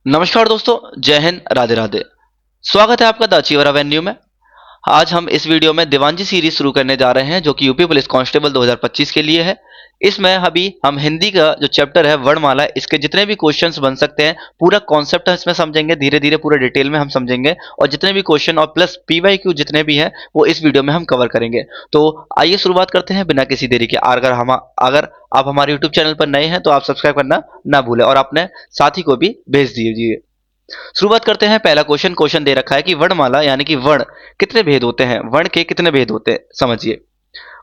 नमस्कार दोस्तों, जय हिंद, राधे राधे। स्वागत है आपका द अचीवर एवेन्यू में। आज हम इस वीडियो में दीवानजी सीरीज शुरू करने जा रहे हैं जो कि यूपी पुलिस कांस्टेबल 2025 के लिए है। इसमें अभी हम हिंदी का जो चैप्टर है वर्णमाला, इसके जितने भी क्वेश्चंस बन सकते हैं पूरा कॉन्सेप्ट हम इसमें समझेंगे, धीरे धीरे पूरे डिटेल में हम समझेंगे और जितने भी क्वेश्चन और प्लस पीवाईक्यू जितने भी हैं वो इस वीडियो में हम कवर करेंगे। तो आइए शुरुआत करते हैं बिना किसी देरी के। अगर आप हमारे यूट्यूब चैनल पर नए हैं तो आप सब्सक्राइब करना ना भूलें और अपने साथी को भी भेज दीजिए। शुरुआत करते हैं। पहला क्वेश्चन दे रखा है कि वर्णमाला यानी कि वर्ण कितने भेद होते हैं। वर्ण के कितने भेद होते हैं समझिए।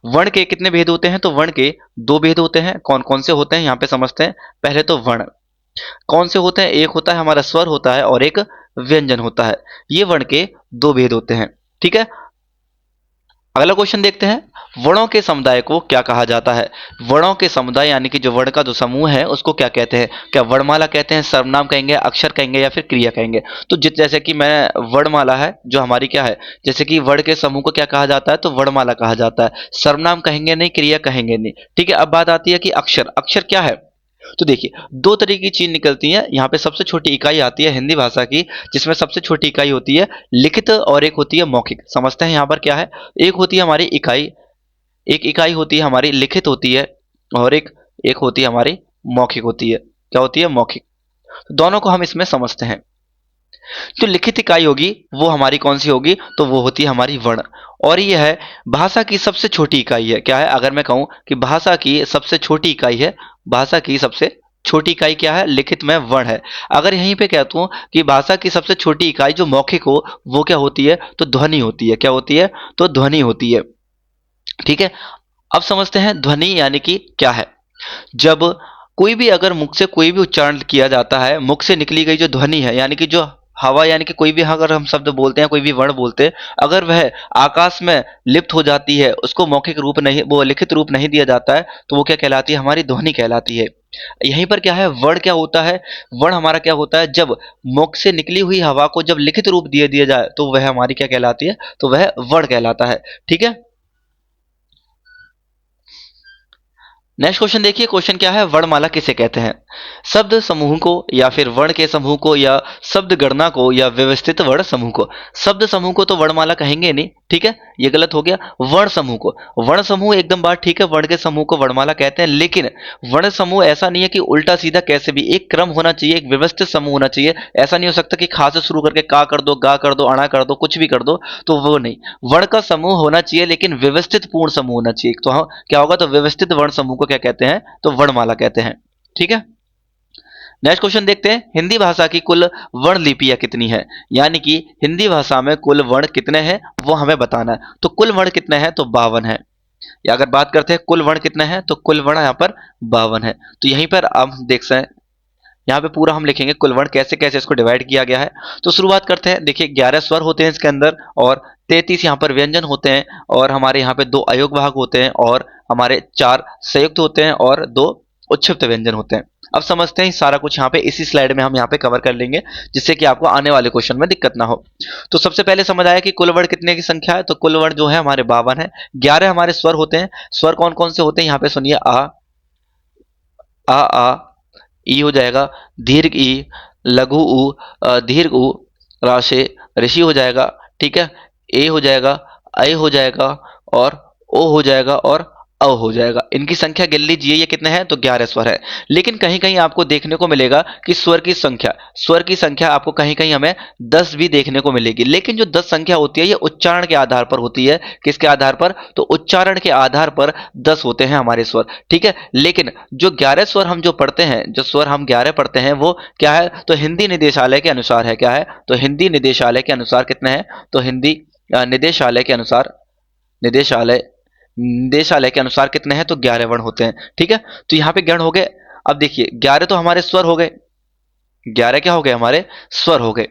वर्ण के कितने भेद होते हैं तो वर्ण के दो भेद होते हैं। कौन कौन से होते हैं यहाँ पे समझते हैं। पहले तो वर्ण कौन से होते हैं। एक होता है हमारा स्वर होता है और एक व्यंजन होता है। ये वर्ण के दो भेद होते हैं। ठीक है, अगला क्वेश्चन देखते हैं। वर्णों के समुदाय को क्या कहा जाता है। वर्णों के समुदाय यानी कि जो वर्ण का जो समूह है उसको क्या कहते हैं। क्या वर्णमाला कहते हैं, सर्वनाम कहेंगे, अक्षर कहेंगे या फिर क्रिया कहेंगे। तो जैसे कि मैं वर्णमाला है जो हमारी क्या है, जैसे कि वर्ण के समूह को क्या कहा जाता है तो वर्णमाला कहा जाता है। सर्वनाम कहेंगे नहीं, क्रिया कहेंगे नहीं। ठीक है, अब बात आती है कि अक्षर अक्षर क्या है। तो देखिए दो तरीके की चीज निकलती है यहाँ पे। सबसे छोटी इकाई आती है हिंदी भाषा की, जिसमें सबसे छोटी इकाई होती है लिखित और एक होती है मौखिक। समझते हैं यहाँ पर क्या है। एक होती है हमारी इकाई, एक इकाई होती है हमारी लिखित होती है और एक एक होती है हमारी मौखिक होती है। क्या होती है, मौखिक। तो दोनों को हम इसमें समझते हैं। जो लिखित इकाई होगी वो हमारी कौन सी होगी तो वो होती है हमारी वर्ण। और ये है भाषा की सबसे छोटी इकाई है। क्या है, अगर मैं कहूं कि भाषा की सबसे छोटी इकाई है, भाषा की सबसे छोटी इकाई क्या है, लिखित में वर्ण है। अगर यहीं पे कहता हूं कि भाषा की सबसे छोटी इकाई जो मौखिक हो वो क्या होती है तो ध्वनि होती है। क्या होती है तो ध्वनि होती है। ठीक है, अब समझते हैं ध्वनि यानी कि क्या है। जब कोई भी अगर मुख से कोई भी उच्चारण किया जाता है, मुख से निकली गई जो ध्वनि है यानी कि जो हवा यानी कि कोई भी अगर हम शब्द बोलते हैं, कोई भी वर्ण बोलते हैं, अगर वह आकाश में लिप्त हो जाती है, उसको मौखिक रूप नहीं, वो लिखित रूप नहीं दिया जाता है, तो वो क्या कहलाती है, हमारी ध्वनि कहलाती है। यहीं पर क्या है, वर्ण क्या होता है। वर्ण हमारा क्या होता है, जब मुख से निकली हुई हवा को जब लिखित रूप दिया दिया जाए तो वह हमारी क्या कहलाती है, तो वह वर्ण कहलाता है। ठीक है, नेक्स्ट क्वेश्चन देखिए। क्वेश्चन क्या है, वर्णमाला किसे कहते हैं। शब्द समूह को या फिर वर्ण के समूह को या शब्द गणना को या व्यवस्थित वर्ण समूह को। शब्द समूह को तो वर्णमाला कहेंगे नहीं, ठीक है, ये गलत हो गया। वर्ण समूह को, वर्ण समूह एकदम बात ठीक है, वर्ण के समूह को वर्णमाला कहते हैं। लेकिन वर्ण समूह ऐसा नहीं है कि उल्टा सीधा कैसे भी, एक क्रम होना चाहिए, एक व्यवस्थित समूह होना चाहिए। ऐसा नहीं हो सकता कि खा से शुरू करके का कर दो, गा कर दो, अणा कर दो, कुछ भी कर दो, तो वो नहीं। वर्ण का समूह होना चाहिए लेकिन व्यवस्थित पूर्ण समूह होना चाहिए। तो हम क्या होगा, तो व्यवस्थित वर्ण समूह को क्या कहते हैं तो वर्णमाला कहते हैं। ठीक है, नेक्स्ट क्वेश्चन देखते हैं। हिंदी भाषा की कुल वर्ण लिपियां कितनी है, यानी कि हिंदी भाषा में कुल वर्ण कितने हैं वो हमें बताना है। तो कुल वर्ण कितने हैं तो 52 है। या अगर बात करते हैं कुल वर्ण कितने हैं तो कुल वर्ण यहाँ पर 52 है। तो यहीं पर हम देख सकते हैं, यहाँ पे पूरा हम लिखेंगे कुल वर्ण कैसे कैसे इसको डिवाइड किया गया है। तो शुरुआत करते हैं। देखिए 11 स्वर होते हैं इसके अंदर और 33 यहाँ पर व्यंजन होते हैं और हमारे यहाँ पे 2 अयोग भाग होते हैं और हमारे 4 संयुक्त होते हैं और 2 उच्छिष्ट व्यंजन होते हैं। अब समझते हैं सारा कुछ यहाँ पे इसी स्लाइड में हम यहाँ पे कवर कर लेंगे, जिससे कि आपको आने वाले क्वेश्चन में दिक्कत ना हो। तो सबसे पहले समझ आया कि कुल वर्ण कितने की संख्या है। तो कुल वर्ण जो है हमारे 52 है। 11 हमारे स्वर होते हैं। स्वर कौन कौन से होते हैं यहाँ पे सुनिए। आ, ई हो जाएगा, दीर्घ ई, लघु ऊ, दीर्घ ऊ, राशे, ऋषि हो जाएगा। ठीक है, ए हो जाएगा, ऐ हो जाएगा और ओ हो जाएगा और अ हो जाएगा। इनकी संख्या गिन लीजिए, ये कितने हैं तो 11 स्वर है। लेकिन कहीं कहीं आपको देखने को मिलेगा कि स्वर की संख्या आपको कहीं कहीं हमें 10 भी देखने को मिलेगी। लेकिन जो 10 संख्या होती है ये उच्चारण के आधार पर होती है। किसके आधार पर, तो उच्चारण के आधार पर 10 होते हैं हमारे स्वर। ठीक है, लेकिन जो 11 स्वर हम जो पढ़ते हैं, जो स्वर हम 11 पढ़ते हैं वो क्या है तो हिंदी निदेशालय के अनुसार है। क्या है तो हिंदी निदेशालय के अनुसार कितने हैं तो हिंदी निदेशालय के अनुसार, निदेशालय निदेशालय के अनुसार कितने हैं तो 11 वर्ण होते हैं। ठीक है, तो यहाँ पे गण हो गए। अब देखिए 11 तो हमारे स्वर हो गए, 11 क्या हो गए हमारे स्वर हो गए।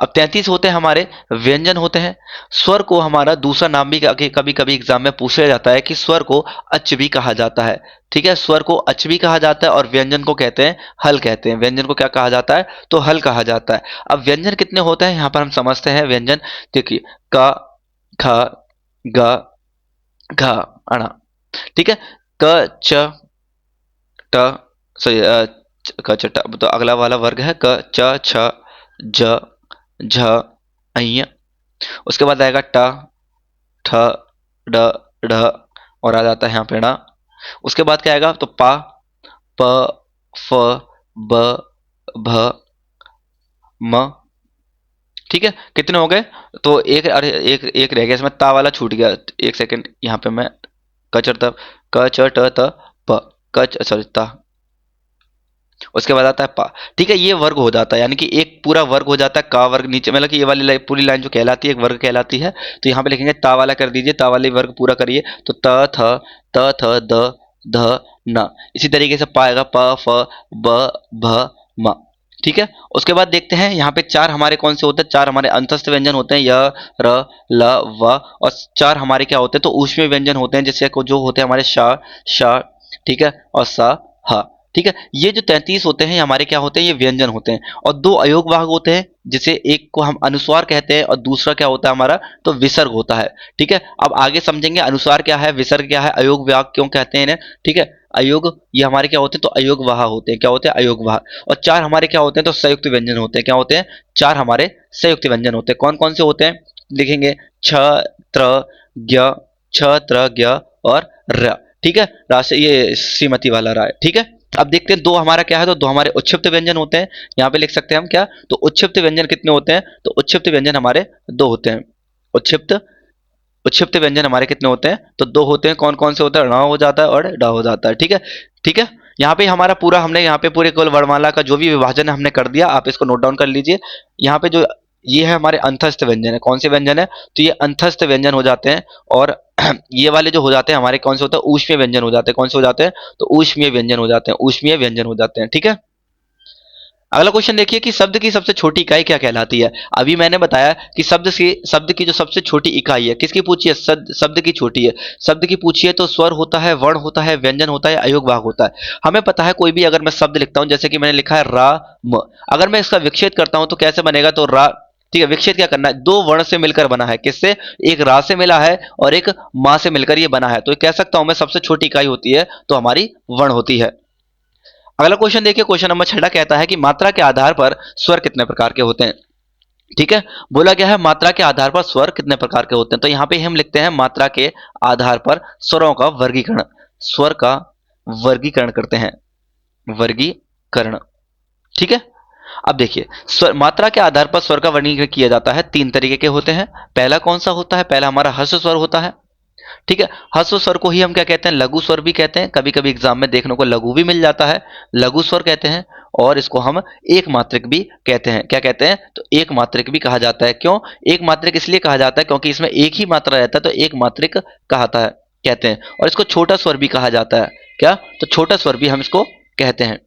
अब 33 होते हैं हमारे व्यंजन होते हैं। स्वर को हमारा दूसरा नाम भी कभी कभी एग्जाम में पूछा जाता है कि स्वर को अच भी कहा जाता है। ठीक है, स्वर को अच भी कहा जाता है और व्यंजन को कहते हैं हल कहते हैं। व्यंजन को क्या कहा जाता है तो हल कहा जाता है। अब व्यंजन कितने होते हैं यहाँ पर हम समझते हैं व्यंजन। देखिए क, ख, ग, घ, अणा। ठीक है, क, च, ट, सॉरी क च ट। तो अगला वाला वर्ग है क च छ ज झ अय। उसके बाद आएगा ट ठ ड ढ और आ जाता है यहाँ पे ण। उसके बाद क्या आएगा तो पा प फ ब भ म। ठीक है, कितने हो गए? तो एक, अरे एक एक रह गया इसमें, ता वाला छूट गया। एक सेकंड, यहाँ पे मैं कचर क च ट त प कच सॉरी ता। उसके बाद आता है पा। ठीक है, ये वर्ग हो जाता है, यानी कि एक पूरा वर्ग हो जाता है का वर्ग नीचे, मतलब कि ये वाली पूरी लाइन जो कहलाती है एक वर्ग कहलाती है। तो यहाँ पे लिखेंगे ता वाला कर दीजिए, ता वाले वर्ग पूरा करिए। तो त थ द ध न। इसी तरीके से पाएगा प फ ब भ म। ठीक है, उसके बाद देखते हैं यहाँ पे चार हमारे कौन से होते हैं। चार हमारे अंतस्थ व्यंजन होते हैं, य र ल व। और चार हमारे क्या होते हैं तो ऊष्मीय व्यंजन होते हैं, जैसे जो होते हैं हमारे श श, ठीक है, और स ह। ठीक है, ये जो 33 होते हैं हमारे क्या होते हैं, ये व्यंजन होते हैं। और दो अयोगवाहक होते हैं, जिसे एक को हम अनुस्वार कहते हैं और दूसरा क्या होता है हमारा तो विसर्ग होता है। ठीक है, अब आगे समझेंगे अनुस्वार क्या है, विसर्ग क्या है, अयोगवाहक क्यों कहते हैं इन्हें। ठीक है, अयोग ये हमारे क्या होते हैं तो अयोगवाह होते हैं। क्या होते हैं? अयोगवाह। और चार हमारे क्या होते हैं तो संयुक्त व्यंजन होते हैं। क्या होते हैं? चार हमारे संयुक्त व्यंजन होते हैं। कौन कौन से होते हैं लिखेंगे, छ त्र ज्ञ, छ त्र ज्ञ और र। ठीक है, राशि ये श्रीमती वाला रहा है। ठीक है, अब देखते हैं दो हमारा क्या है तो दो हमारे उच्छिप्त व्यंजन होते हैं। यहाँ पे लिख सकते हैं हम क्या तो उच्छिप्त व्यंजन कितने होते हैं तो उच्छिप्त व्यंजन हमारे दो होते हैं। उच्छिप्त उच्छिप्त व्यंजन हमारे कितने होते हैं तो दो होते हैं। कौन कौन से होते हैं? ण हो जाता है और ड हो जाता है। ठीक है, ठीक है, यहाँ पे हमारा पूरा हमने यहाँ पे पूरे केवल वर्णमाला का जो भी विभाजन है हमने कर दिया। आप इसको नोट डाउन कर लीजिए। यहाँ पे जो ये है हमारे अंतस्थ व्यंजन है। कौन से व्यंजन है तो ये अंतस्थ व्यंजन हो जाते हैं। और ये वाले जो हो जाते हैं हमारे कौन से होते हैं ऊष्मीय व्यंजन हो जाते हैं। कौन से हो जाते हैं तो ऊष्मीय व्यंजन हो जाते हैं। ऊष्मीय व्यंजन हो जाते हैं। ठीक है, अगला क्वेश्चन देखिए कि शब्द की सबसे छोटी इकाई क्या कहलाती है। अभी मैंने बताया कि शब्द की जो सबसे छोटी इकाई है किसकी पूछी है, शब्द की छोटी है। शब्द की पूछी है तो स्वर होता है, वर्ण होता है, व्यंजन होता है, अयोगवाहक होता है। हमें पता है कोई भी अगर मैं शब्द लिखता हूं, जैसे कि मैंने लिखा है रा म, अगर मैं इसका विच्छेद करता हूं तो कैसे बनेगा तो रा। ठीक है, विच्छेद क्या करना है, दो वर्ण से मिलकर बना है। किससे? एक रा से मिला है और एक मां से मिलकर ये बना है। तो कह सकता हूं मैं सबसे छोटी इकाई होती है तो हमारी वर्ण होती है। अगला क्वेश्चन देखिए, क्वेश्चन नंबर 6 कहता है कि मात्रा के आधार पर स्वर कितने प्रकार के होते हैं। ठीक है, बोला गया है मात्रा के आधार पर स्वर कितने प्रकार के होते हैं। तो यहाँ पे हम लिखते हैं मात्रा के आधार पर स्वरों का वर्गीकरण। स्वर का वर्गीकरण करते हैं, वर्गीकरण। ठीक है, अब देखिए स्वर मात्रा के आधार पर स्वर का वर्गीकरण किया जाता है, तीन तरीके के होते हैं। पहला कौन सा होता है, पहला हमारा ह्रस्व स्वर होता है। ठीक है, ह्रस्व स्वर को ही हम क्या कहते हैं लघु स्वर भी कहते हैं। कभी कभी एग्जाम में देखने को लघु भी मिल जाता है, लघु स्वर कहते हैं। और इसको हम एक मात्रिक भी कहते हैं। क्या कहते हैं तो एक मात्रिक भी कहा जाता है। क्यों एक मात्रिक इसलिए कहा जाता है क्योंकि इसमें एक ही मात्रा रहता है तो एक मात्रिक कहता है कहते हैं। और इसको छोटा स्वर भी कहा जाता है। क्या तो छोटा स्वर भी हम इसको कहते हैं।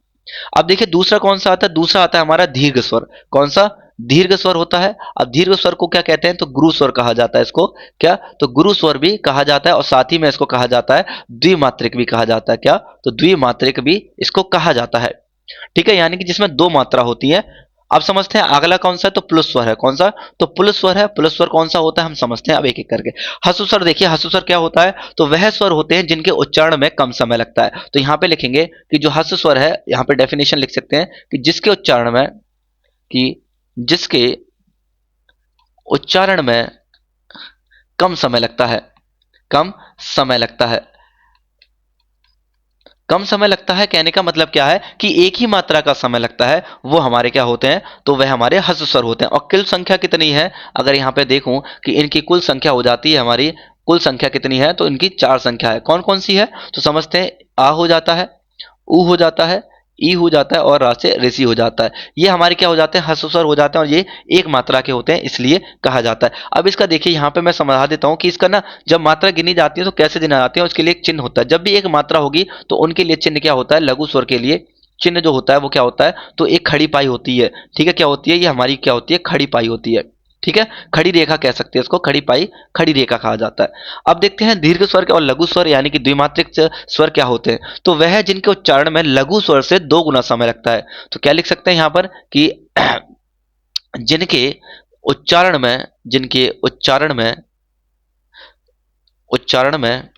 अब देखिए दूसरा कौन सा आता है, दूसरा आता है हमारा दीर्घ स्वर। कौन सा? दीर्घ स्वर होता है। अब दीर्घ स्वर को क्या कहते हैं तो गुरु स्वर कहा जाता है इसको। क्या तो गुरु स्वर भी कहा जाता है और साथ ही में इसको कहा जाता है द्विमात्रिक भी कहा जाता है। क्या तो द्विमात्रिक भी इसको कहा जाता है। ठीक है, यानी कि जिसमें दो मात्रा होती है। अब समझते हैं अगला कौन सा है तो पुल्ल स्वर है। कौन सा? तो पुल्ल स्वर है। पुल्ल स्वर कौन सा होता है हम समझते हैं अब एक एक करके। ह्रस्व स्वर देखिए, ह्रस्व स्वर क्या होता है तो वह स्वर होते हैं जिनके उच्चारण में कम समय लगता है। तो यहाँ पे लिखेंगे कि जो ह्रस्व स्वर है, यहाँ पे डेफिनेशन लिख सकते हैं कि जिसके उच्चारण में कम समय लगता है, कम समय लगता है। कम समय लगता है कहने का मतलब क्या है कि एक ही मात्रा का समय लगता है, वो हमारे क्या होते हैं तो वह हमारे ह्रस्व स्वर होते हैं। और कुल संख्या कितनी है, अगर यहाँ पे देखूं कि इनकी कुल संख्या हो जाती है, हमारी कुल संख्या कितनी है तो इनकी चार संख्या है। कौन कौन सी है तो समझते हैं, आ हो जाता है, ऊ हो जाता है, ई हो जाता है और रा से ऋषि हो जाता है। ये हमारे क्या हो जाते हैं ह्रस्व स्वर हो जाते हैं और ये एक मात्रा के होते हैं इसलिए कहा जाता है। अब इसका देखिए यहाँ पे मैं समझा देता हूँ कि इसका ना जब मात्रा गिनी जाती है तो कैसे गिना जाती है, उसके लिए एक चिन्ह होता है। जब भी एक मात्रा होगी तो उनके लिए चिन्ह क्या होता है, लघु स्वर के लिए चिन्ह जो होता है वो क्या होता है तो एक खड़ी पाई होती है। ठीक है, क्या होती है ये हमारी क्या होती है खड़ी पाई होती है। ठीक है, खड़ी रेखा कह सकते हैं इसको, खड़ी पाई खड़ी रेखा कहा जाता है। अब देखते हैं दीर्घ स्वर और लघु स्वर यानी कि द्विमात्रिक स्वर क्या होते हैं। तो वह है जिनके उच्चारण में लघु स्वर से दो गुना समय लगता है। तो क्या लिख सकते हैं यहाँ पर कि जिनके उच्चारण में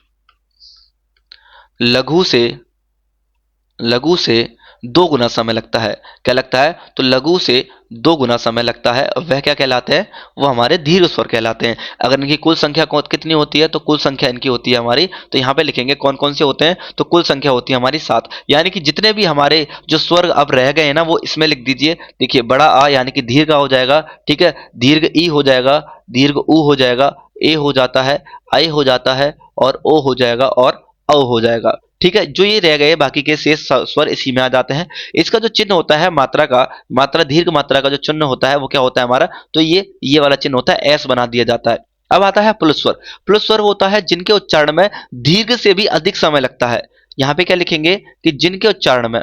लघु से दो गुना समय लगता है। क्या लगता है? तो लघु से दो गुना समय लगता है। वह क्या कहलाते हैं? वो हमारे दीर्घ स्वर कहलाते हैं। अगर इनकी कुल संख्या कितनी होती है, तो कुल संख्या इनकी होती है हमारी, तो यहाँ पे लिखेंगे कौन कौन से होते हैं, तो कुल संख्या होती है हमारी 7। यानी कि जितने भी हमारे जो स्वर अब रह गए हैं ना, वो इसमें लिख दीजिए। देखिए बड़ा आ यानी कि दीर्घ आ हो जाएगा, ठीक है, दीर्घ ई हो जाएगा, दीर्घ ऊ हो जाएगा, ए हो जाता है, आई हो जाता है, और ओ हो जाएगा, और औ हो जाएगा। ठीक है, जो ये रह गए बाकी के शेष स्वर इसी में आ जाते हैं। इसका जो चिन्ह होता है मात्रा का, मात्रा दीर्घ मात्रा का जो चिन्ह होता है वो क्या होता है हमारा, तो ये वाला चिन्ह होता है, एस बना दिया जाता है। अब आता है प्लस स्वर। प्लस स्वर होता है जिनके उच्चारण में दीर्घ से भी अधिक समय लगता है। यहाँ पे क्या लिखेंगे कि जिनके उच्चारण में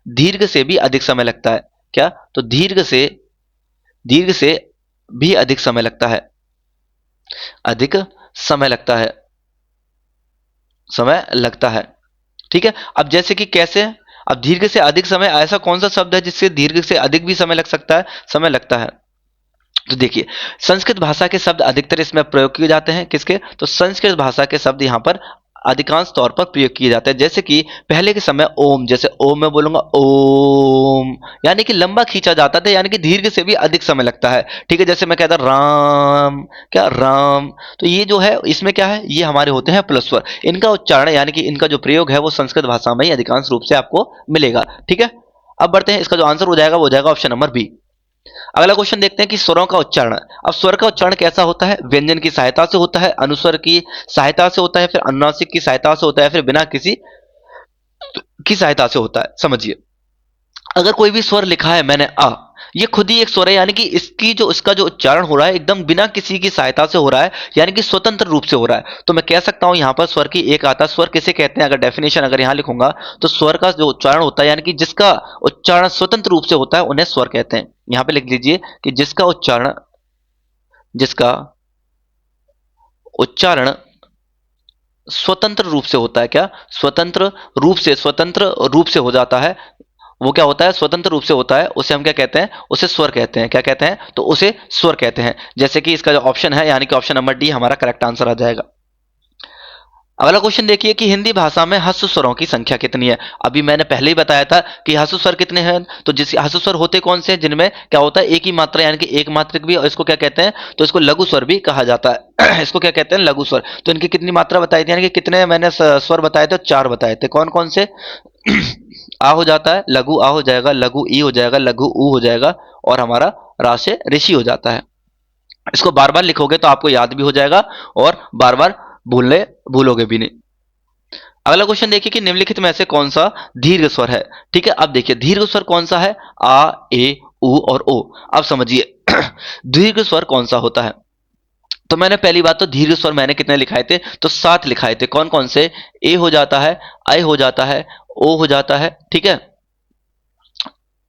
दीर्घ से भी अधिक समय लगता है। क्या? तो दीर्घ से भी अधिक समय लगता है, अधिक समय लगता है, समय लगता है। ठीक है, अब जैसे कि कैसे, अब दीर्घ से अधिक समय, ऐसा कौन सा शब्द है जिससे दीर्घ से अधिक भी समय लग सकता है, समय लगता है? तो देखिए, संस्कृत भाषा के शब्द अधिकतर इसमें प्रयोग किए जाते हैं। किसके? तो संस्कृत भाषा के शब्द यहाँ पर अधिकांश तौर पर प्रयोग किए जाते हैं। जैसे कि पहले के समय ओम, जैसे ओम मैं बोलूंगा ओम, यानी कि लंबा खींचा जाता था, यानी कि दीर्घ से भी अधिक समय लगता है। ठीक है, जैसे मैं कहता राम, क्या राम, तो ये जो है इसमें क्या है, ये हमारे होते हैं प्लस स्वर। इनका उच्चारण यानी कि इनका जो प्रयोग है वो संस्कृत भाषा में ही अधिकांश रूप से आपको मिलेगा। ठीक है, अब बढ़ते हैं, इसका जो आंसर हो जाएगा वो हो जाएगा ऑप्शन नंबर बी। अगला क्वेश्चन देखते हैं कि स्वरों का उच्चारण। अब स्वर का उच्चारण कैसा होता है? व्यंजन की सहायता से होता है, अनुस्वर की सहायता से होता है, फिर अनुनासिक की सहायता से होता है, फिर बिना किसी की सहायता से होता है। समझिए, अगर कोई भी स्वर लिखा है मैंने आ, ये खुद ही एक स्वर है, यानी कि इसका जो उच्चारण हो रहा है एकदम बिना किसी की सहायता से हो रहा है, यानी कि स्वतंत्र रूप से हो रहा है। तो मैं कह सकता हूं यहां पर स्वर की एक आता है। स्वर किसे कहते हैं? अगर डेफिनेशन अगर यहां लिखूंगा तो स्वर का जो उच्चारण होता है, यानी कि जिसका उच्चारण स्वतंत्र रूप से होता है, उन्हें स्वर कहते हैं। यहां पे लिख लीजिए कि जिसका उच्चारण स्वतंत्र रूप से होता है। क्या? स्वतंत्र रूप से हो जाता है, वो क्या होता है? स्वतंत्र रूप से होता है, उसे हम क्या कहते हैं? उसे स्वर कहते हैं। क्या कहते हैं? तो उसे स्वर कहते हैं। जैसे कि इसका जो ऑप्शन है, यानी कि ऑप्शन नंबर डी हमारा करेक्ट आंसर आ जाएगा। अगला क्वेश्चन देखिए कि हिंदी भाषा में हस्व स्वरों की संख्या कितनी है। अभी मैंने पहले ही बताया था कि हस्व स्वर कितने हैं। तो जिस हस्व स्वर होते कौन से हैं? जिनमें क्या होता है, एक ही मात्रा, यानी कि एक मात्रक भी, और इसको क्या कहते हैं? तो इसको लघु स्वर भी कहा जाता है। इसको क्या कहते हैं? लघु स्वर। तो इनकी कितनी मात्रा बताई थी, यानी कि कितने मैंने स्वर बताए थे? 4 बताए थे। कौन कौन से? आ हो जाता है, लघु आ हो जाएगा, लघु ई हो जाएगा, लघु ऊ हो जाएगा, और हमारा रा से ऋषि हो जाता है। इसको बार बार लिखोगे तो आपको याद भी हो जाएगा, और बार बार भूलोगे भी नहीं। अगला क्वेश्चन देखिए कि निम्नलिखित में से कौन सा दीर्घ स्वर है। ठीक है, अब देखिए दीर्घ स्वर कौन सा है? आ, ए, उ और ओ। अब समझिए दीर्घ स्वर कौन सा होता है। तो मैंने पहली बात तो दीर्घ स्वर मैंने कितने लिखाए थे? तो 7 लिखाए थे। कौन कौन से? ए हो जाता है, आई हो जाता है, ओ हो जाता है, ठीक है,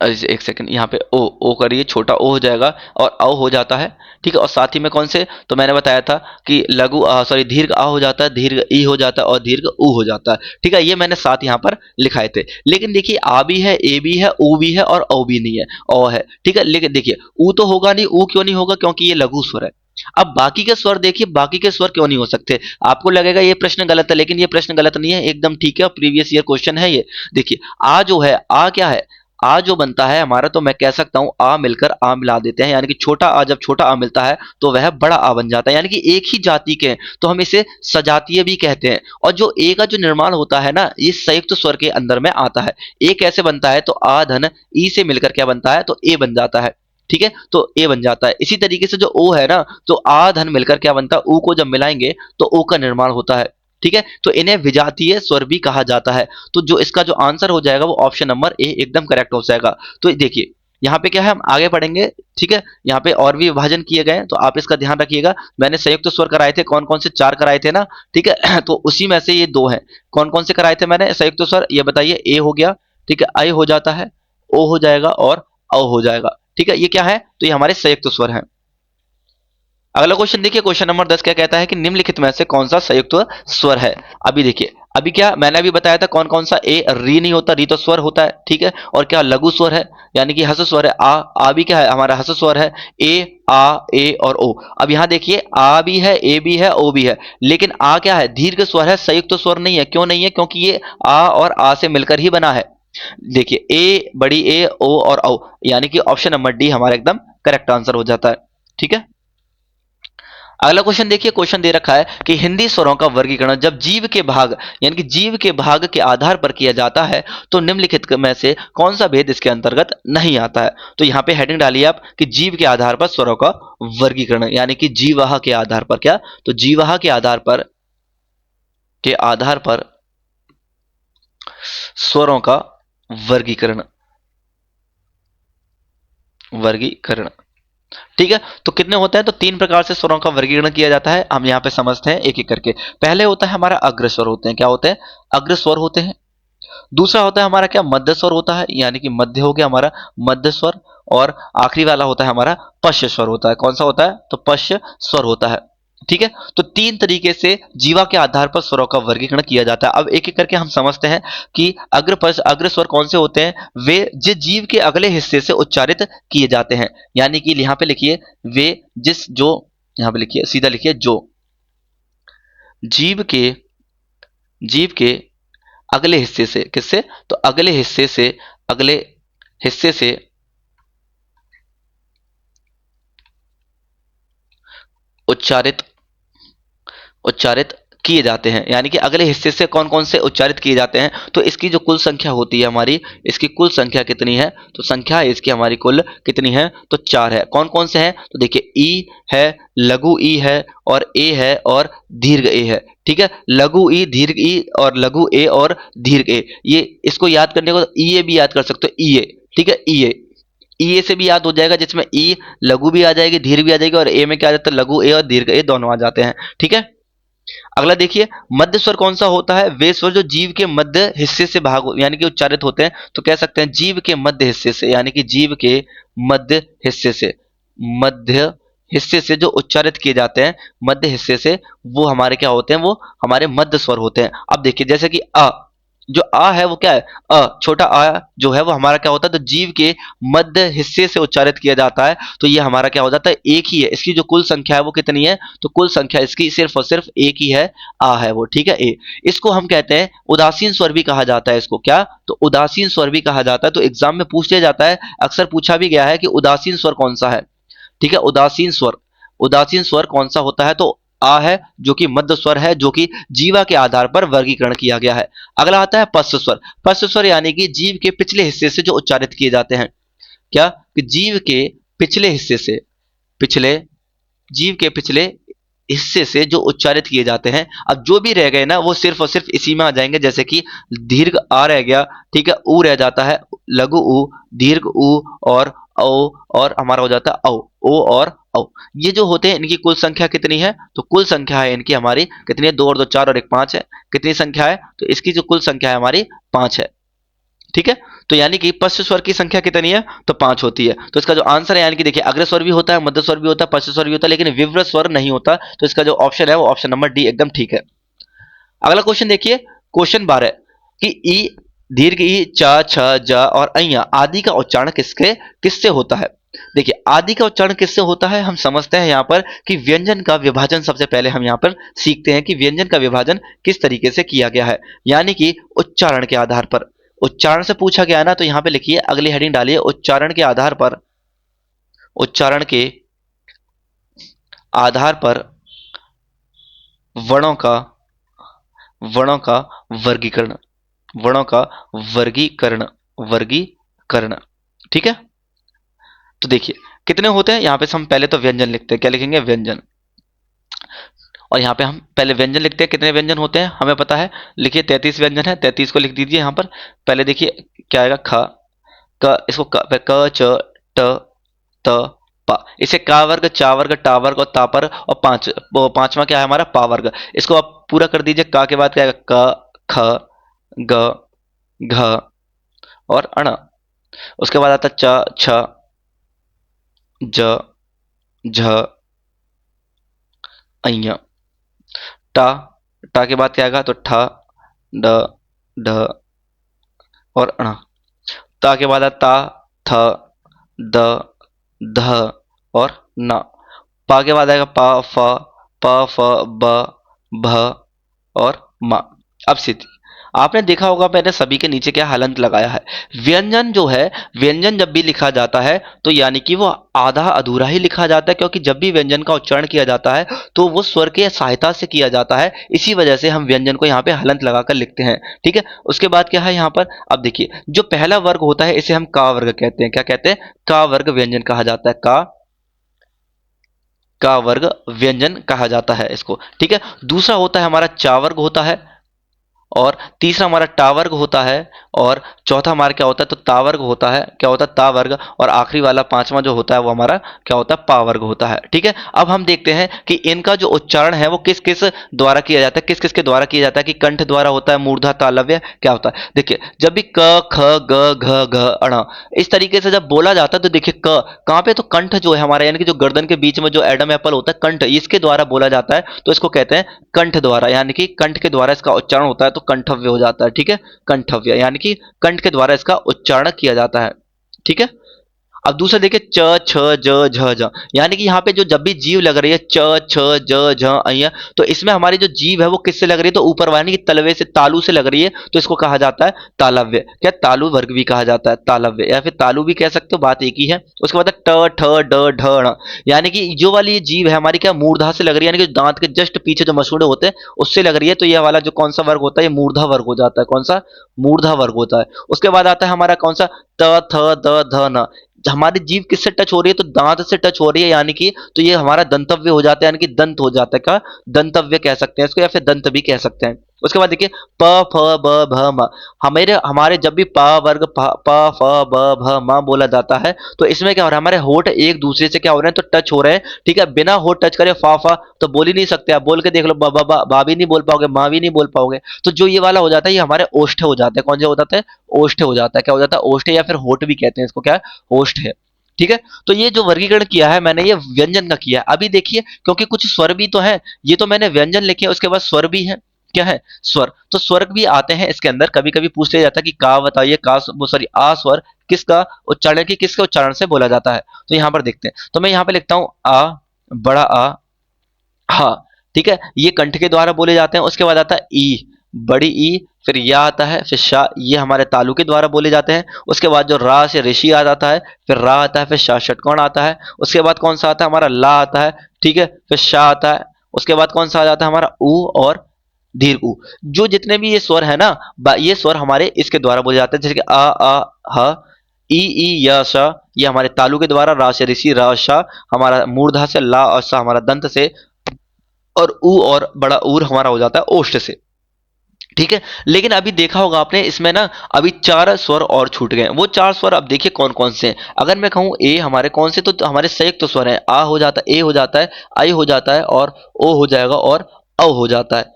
एक सेकंड, यहाँ पे ओ करिए, छोटा ओ हो जाएगा, और औ हो जाता है। ठीक है, और साथ ही में कौन से? तो मैंने बताया था कि सॉरी दीर्घ आ हो जाता है, दीर्घ ई हो जाता है, और दीर्घ ऊ हो जाता है। ठीक है, ये मैंने 7 यहाँ पर लिखाए थे। लेकिन देखिए आ भी है, ए भी है, ऊ भी है, और औ भी नहीं है, औ है। ठीक है, लेकिन देखिए ऊ तो होगा नहीं। ऊ क्यों नहीं होगा? क्योंकि ये लघु स्वर है। अब बाकी के स्वर देखिए, बाकी के स्वर क्यों नहीं हो सकते? आपको लगेगा ये प्रश्न गलत है, लेकिन ये प्रश्न गलत नहीं है, एकदम ठीक है, प्रीवियस ईयर क्वेश्चन है ये। देखिए आ जो है, आ क्या है? आ जो बनता है हमारा, तो मैं कह सकता हूं आ मिलकर आ मिला देते हैं, यानी कि छोटा आ, जब छोटा आ मिलता है तो वह बड़ा आ बन जाता है, यानी कि एक ही जाति के हैं, तो हम इसे सजातीय भी कहते हैं। और जो ए का जो निर्माण होता है ना, ये संयुक्त स्वर के अंदर में आता है। ए कैसे बनता है? तो आ धन ई से मिलकर क्या बनता है? तो ए बन जाता है। ठीक है, तो ए बन जाता है। इसी तरीके से जो ओ है ना, तो आ धन मिलकर क्या बनता है? ऊ को जब मिलाएंगे तो ओ का निर्माण होता है। ठीक है, तो इन्हें विजातीय स्वर भी कहा जाता है। तो जो इसका जो आंसर हो जाएगा वो ऑप्शन नंबर ए एकदम करेक्ट हो जाएगा। तो देखिए यहाँ पे क्या है, हम आगे पढ़ेंगे। ठीक है, यहाँ पे और भी विभाजन किए गए हैं, तो आप इसका ध्यान रखिएगा। मैंने संयुक्त स्वर कराए थे, कौन कौन से? 4 कराए थे ना। ठीक है तो उसी में से ये 2 हैं। कौन कौन से कराए थे मैंने संयुक्त स्वर? ये बताइए। ए हो गया, ठीक है, आई हो जाता है, ओ हो जाएगा, और औ हो जाएगा। ठीक है, ये क्या है? तो ये हमारे संयुक्त स्वर हैं। अगला क्वेश्चन देखिए, क्वेश्चन नंबर 10 क्या कहता है कि निम्नलिखित में से कौन सा संयुक्त स्वर है। अभी देखिए, अभी क्या मैंने अभी बताया था कौन कौन सा, ए री नहीं होता, री तो स्वर होता है, ठीक है, और क्या लघु स्वर है यानी कि हस्व स्वर है, आ भी क्या है हमारा हस्व स्वर है, ए और ओ। अब यहाँ देखिए आ भी है, ए भी है, ओ भी है, लेकिन आ क्या है, दीर्घ स्वर है, संयुक्त स्वर नहीं है। क्यों नहीं है? क्योंकि ये आ और आ से मिलकर ही बना है। देखिए ए, बड़ी ए, ओ और औ, यानी कि ऑप्शन नंबर डी हमारा एकदम करेक्ट आंसर हो जाता है, ठीक है। अगला क्वेश्चन देखिए, क्वेश्चन दे रखा है कि हिंदी स्वरों का वर्गीकरण जब जीव के भाग यानी कि जीव के भाग के आधार पर किया जाता है तो निम्नलिखित में से कौन सा भेद इसके अंतर्गत नहीं आता है। तो यहाँ पे हेडिंग डालिए आप कि जीव के आधार पर स्वरों का वर्गीकरण, यानी कि जीवाह के आधार पर, क्या तो जीवाह के आधार पर स्वरों का वर्गीकरण, वर्गीकरण, ठीक है। तो कितने होते हैं? तो तीन प्रकार से स्वरों का वर्गीकरण किया जाता है, हम यहाँ पे समझते हैं एक एक करके। पहले होता है हमारा अग्रस्वर होते हैं, क्या होते हैं? अग्रस्वर होते हैं। दूसरा होता है हमारा क्या? मध्य स्वर होता है, यानी कि मध्य हो गया हमारा मध्य स्वर। और आखिरी वाला होता है हमारा पश्च स्वर होता है। कौन सा होता है? तो पश्च स्वर होता है, ठीक है। तो तीन तरीके से जीवा के आधार पर स्वरों का वर्गीकरण किया जाता है। अब एक एक करके हम समझते हैं कि अग्र स्वर कौन से होते हैं। वे जिस जीव के अगले हिस्से से उच्चारित किए जाते हैं, यानी कि यहाँ पे लिखिए वे जिस जो, यहाँ पे लिखिए सीधा लिखिए जो जीव के जीव के अगले हिस्से से, किससे? तो अगले हिस्से से उच्चारित उच्चारित किए जाते हैं, यानी कि अगले हिस्से से कौन कौन से उच्चारित किए जाते हैं। तो इसकी जो कुल संख्या होती है हमारी, इसकी कुल संख्या कितनी है? तो संख्या इसकी हमारी कुल कितनी है? तो 4 है। कौन कौन से हैं? तो देखिए ई है, लघु ई है, और ए है, और दीर्घ ए है, ठीक है। लघु ई, दीर्घ ई, और लघु ए और दीर्घ ए। ये इसको याद करने को ई ए भी याद कर सकते हो, ई ए, ठीक है, ई ए। ई ए से भी याद हो जाएगा, जिसमें ई लघु भी आ जाएगी, दीर्घ भी आ जाएगी, और ए में क्या आ जाता है? लघु ए और दीर्घ ए दोनों आ जाते हैं, ठीक है। अगला देखिए, मध्य स्वर कौन सा होता है? वे स्वर जो जीव के मध्य हिस्से से यानी कि उच्चारित होते हैं। तो कह सकते हैं जीव के मध्य हिस्से से, यानी कि जीव के मध्य हिस्से से, मध्य हिस्से से जो उच्चारित किए जाते हैं, मध्य हिस्से से, वो हमारे क्या होते हैं? वो हमारे मध्य स्वर होते हैं। अब देखिए जैसे कि अ, जो आ है वो क्या है? छोटा आ जो है वो हमारा क्या होता है? तो जीव के मध्य हिस्से से उच्चारित किया जाता है। तो ये हमारा क्या हो जाता है? एक ही है। इसकी जो कुल संख्या है वो कितनी है? तो कुल संख्या इसकी सिर्फ और सिर्फ एक ही है, आ है वो, ठीक है, ए। इसको हम कहते हैं उदासीन स्वर भी कहा जाता है। इसको क्या? तो उदासीन स्वर भी कहा जाता है। तो एग्जाम में पूछ लिया जाता है, अक्सर पूछा भी गया है कि उदासीन स्वर कौन सा है, ठीक है। उदासीन स्वर कौन सा होता है? तो आ है, जो कि मध्य स्वर है, जो कि जीवा के आधार पर वर्गीकरण किया गया है। अगला आता है पश्च स्वर। पश्च स्वर यानी कि जीव के पिछले हिस्से से जो उच्चारित किए जाते हैं, क्या कि जीव के पिछले हिस्से से, पिछले जीव के पिछले हिस्से से जो उच्चारित किए जाते हैं। अब जो भी रह गए ना वो सिर्फ और सिर्फ इसी में आ जाएंगे, जैसे कि दीर्घ आ रह गया, ठीक है, ऊ रह जाता है, लघु ऊ, दीर्घ ऊ, और औ, और हमारा हो जाता है औ, ओ और औ। ये जो होते हैं इनकी कुल संख्या कितनी है? तो कुल संख्या है इनकी हमारी कितनी है? 2 और 2 4 और 1 5 है। कितनी संख्या है? तो इसकी जो कुल संख्या है हमारी 5 है, ठीक है। तो यानी कि पश्च स्वर की संख्या कितनी है? तो 5 होती है। तो इसका जो आंसर है, यानी कि देखिए अग्र स्वर भी होता है, मध्य स्वर भी होता है, पश्च स्वर भी होता है, लेकिन विव्र स्वर नहीं होता। तो इसका जो ऑप्शन है वो ऑप्शन नंबर डी एकदम ठीक है। अगला क्वेश्चन देखिए, क्वेश्चन 12 कि ई, दीर्घ ई, च, छ, ज और अइया आदि का उच्चारण किससे होता है। देखिए आदि का उच्चारण किससे होता है, हम समझते हैं यहाँ पर कि व्यंजन का विभाजन सबसे पहले हम यहाँ पर सीखते हैं कि व्यंजन का विभाजन किस तरीके से किया गया है, यानी कि उच्चारण के आधार पर। उच्चारण से पूछा गया है ना, तो यहाँ पे लिखिए, अगली हेडिंग डालिए, उच्चारण के आधार पर, उच्चारण के आधार पर वर्णों का वर्णों का वर्गीकरण, वर्णों का वर्गीकरण, वर्गीकरण, ठीक है। तो देखिए कितने होते हैं, यहाँ पे हम पहले तो व्यंजन लिखते हैं, क्या लिखेंगे? व्यंजन। और यहाँ पे हम पहले व्यंजन लिखते हैं, कितने व्यंजन होते हैं हमें पता है, लिखिए 33 व्यंजन है, 33 को लिख दीजिए यहाँ पर। पहले देखिए क्या आएगा, ख, क, इसको क च ट त प, इसे का वर्ग, चा वर्ग, टा वर्ग और ता पर, और पांचवा क्या है हमारा? पा वर्ग। इसको आप पूरा कर दीजिए, का के बाद क्या आएगा? क, ख, ग, घ और अण। उसके बाद आता च, छ, ज, झ, अइया। टा, टा के बाद क्या आएगा तो ठा, ड, ढ और अणा। ता के बाद ता, थ, द, ध और न। पा के बाद आएगा पा, फ, प, फ, ब, भ और म। अब स्थिति आपने देखा होगा मैंने सभी के नीचे क्या हलंत लगाया है। व्यंजन जो है, व्यंजन जब भी लिखा जाता है तो यानी कि वो आधा अधूरा ही लिखा जाता है, क्योंकि जब भी व्यंजन का उच्चारण किया जाता है तो वो स्वर के सहायता से किया जाता है। इसी वजह से हम व्यंजन को यहाँ पे हलंत लगाकर लिखते हैं। ठीक है, उसके बाद क्या है यहाँ पर, अब देखिए जो पहला वर्ग होता है इसे हम का वर्ग कहते हैं। क्या कहते हैं? का वर्ग व्यंजन कहा जाता है। का वर्ग व्यंजन कहा जाता है इसको। ठीक है, दूसरा होता है हमारा चा वर्ग होता है, और तीसरा हमारा टा वर्ग होता है, और चौथा हमारा क्या होता है तो ता वर्ग होता है। क्या होता है? ता वर्ग। और आखिरी वाला पांचवा जो होता है वो हमारा क्या होता है? पा वर्ग होता है। ठीक है, अब हम देखते हैं कि इनका जो उच्चारण है वो किस किस द्वारा किया जाता है, किस किस के द्वारा किया जाता है। कि कंठ द्वारा होता है, मूर्धा, तालव्य, क्या होता है देखिए। जब भी क, ख, ग, घ, घ, अण इस तरीके से जब बोला जाता है तो देखिए क कहाँ पे, तो कंठ जो है हमारा, यानी कि जो गर्दन के बीच में जो एडम एप्पल होता है कंठ, इसके द्वारा बोला जाता है तो इसको कहते हैं कंठ द्वारा, यानी कि कंठ के द्वारा इसका उच्चारण होता है तो कंठव्य हो जाता है। ठीक है, कंठव्य यानी कि कंठ के द्वारा इसका उच्चारण किया जाता है। ठीक है, अब दूसरा देखिए च, छ, ज, झ, झ, यानी कि यहाँ पे जो जब भी जीव लग रही है च, छ, ज, झ, अय, तो इसमें हमारी जो जीव है वो किससे लग रही है तो ऊपर वाले यानी कि तलवे से, तालु से लग रही है तो इसको कहा जाता है तालव्य। क्या? तालु वर्ग भी कहा जाता है, तालव्य, या फिर तालु भी कह सकते हो, बात एक ही है। उसके बाद है ट, ठ, ड, ढ, ण, यानी कि जो वाली ये जीव है हमारी क्या मूर्धा से लग रही है, यानी कि दांत के जस्ट पीछे जो मसूड़े होते हैं उससे लग रही है, तो ये वाला जो कौन सा वर्ग होता है ये मूर्धा वर्ग हो जाता है। कौन सा? मूर्धा वर्ग होता है। उसके बाद आता है हमारा कौन सा? त, थ, द, ध, न, हमारी जीभ किससे टच हो रही है तो दांत से टच हो रही है, यानी कि तो ये हमारा दंतव्य हो जाता है, यानी कि दंत हो जाता है। क्या? दंतव्य कह सकते हैं इसको, या फिर दंत भी कह सकते हैं। उसके बाद देखिए प, फ, ब, भ, म, हमारे हमारे जब भी पा वर्ग प, फ, ब, भ, म बोला जाता है तो इसमें क्या हो रहा है, हमारे होठ एक दूसरे से क्या हो रहे हैं तो टच हो रहे हैं। ठीक है, बिना होठ टच करे फा तो बोल ही नहीं सकते। आप बोल के देख लो, बा भी नहीं बोल पाओगे, माँ भी नहीं बोल पाओगे। तो जो ये वाला हो जाता है ये हमारे ओष्ठ हो जाता है। कौन सा हो जाता है? ओष्ठ हो जाता है। क्या हो जाता है? ओष्ठ, या फिर होठ भी कहते हैं इसको। क्या है? होष्ठ है। ठीक है, तो ये जो वर्गीकरण किया है मैंने ये व्यंजन का किया है। अभी देखिए क्योंकि कुछ स्वर भी तो है, ये तो मैंने व्यंजन लिखे उसके बाद स्वर भी है। क्या है? स्वर। तो स्वर भी आते हैं इसके अंदर। कभी कभी पूछ लिया जाता है कि का बताइए, का वो सॉरी आ स्वर किसका उच्चारण है, कि किसके उच्चारण से बोला जाता है। तो यहाँ पर देखते हैं, तो मैं यहाँ पे लिखता हूँ आ, बड़ा आ, हा। ठीक है, ये कंठ के द्वारा बोले जाते हैं। उसके बाद आता है ई, बड़ी ई, फिर या आता है, फिर शा, ये हमारे तालु के द्वारा बोले जाते हैं। उसके बाद जो रा से ऋषि आ जाता है, फिर रा आता है, फिर शा षटकोण आता है। उसके बाद कौन सा आता है हमारा? ला आता है। ठीक है, फिर शा आता है। उसके बाद कौन सा आ जाता है हमारा? ऊ और दीर्घ ऊ। जो जितने भी ये स्वर है ना, ये स्वर हमारे इसके द्वारा बोले जाते हैं, जैसे कि आ, ह, ई, य, श, ये हमारे तालु के द्वारा, रा से ऋषि, र, शा हमारा मूर्धा से, ला और सा हमारा दंत से, और ऊ और बड़ा ऊर हमारा हो जाता है ओष्ठ से। ठीक है, लेकिन अभी देखा होगा आपने इसमें ना अभी चार स्वर और छूट गए। वो चार स्वर अब देखिए कौन कौन से हैं। अगर मैं कहूँ ए हमारे कौन से, तो हमारे संयुक्त तो स्वर हैं। आ हो जाता है, ए हो जाता है, आई हो जाता है, और ओ हो जाएगा, और औ हो जाता है।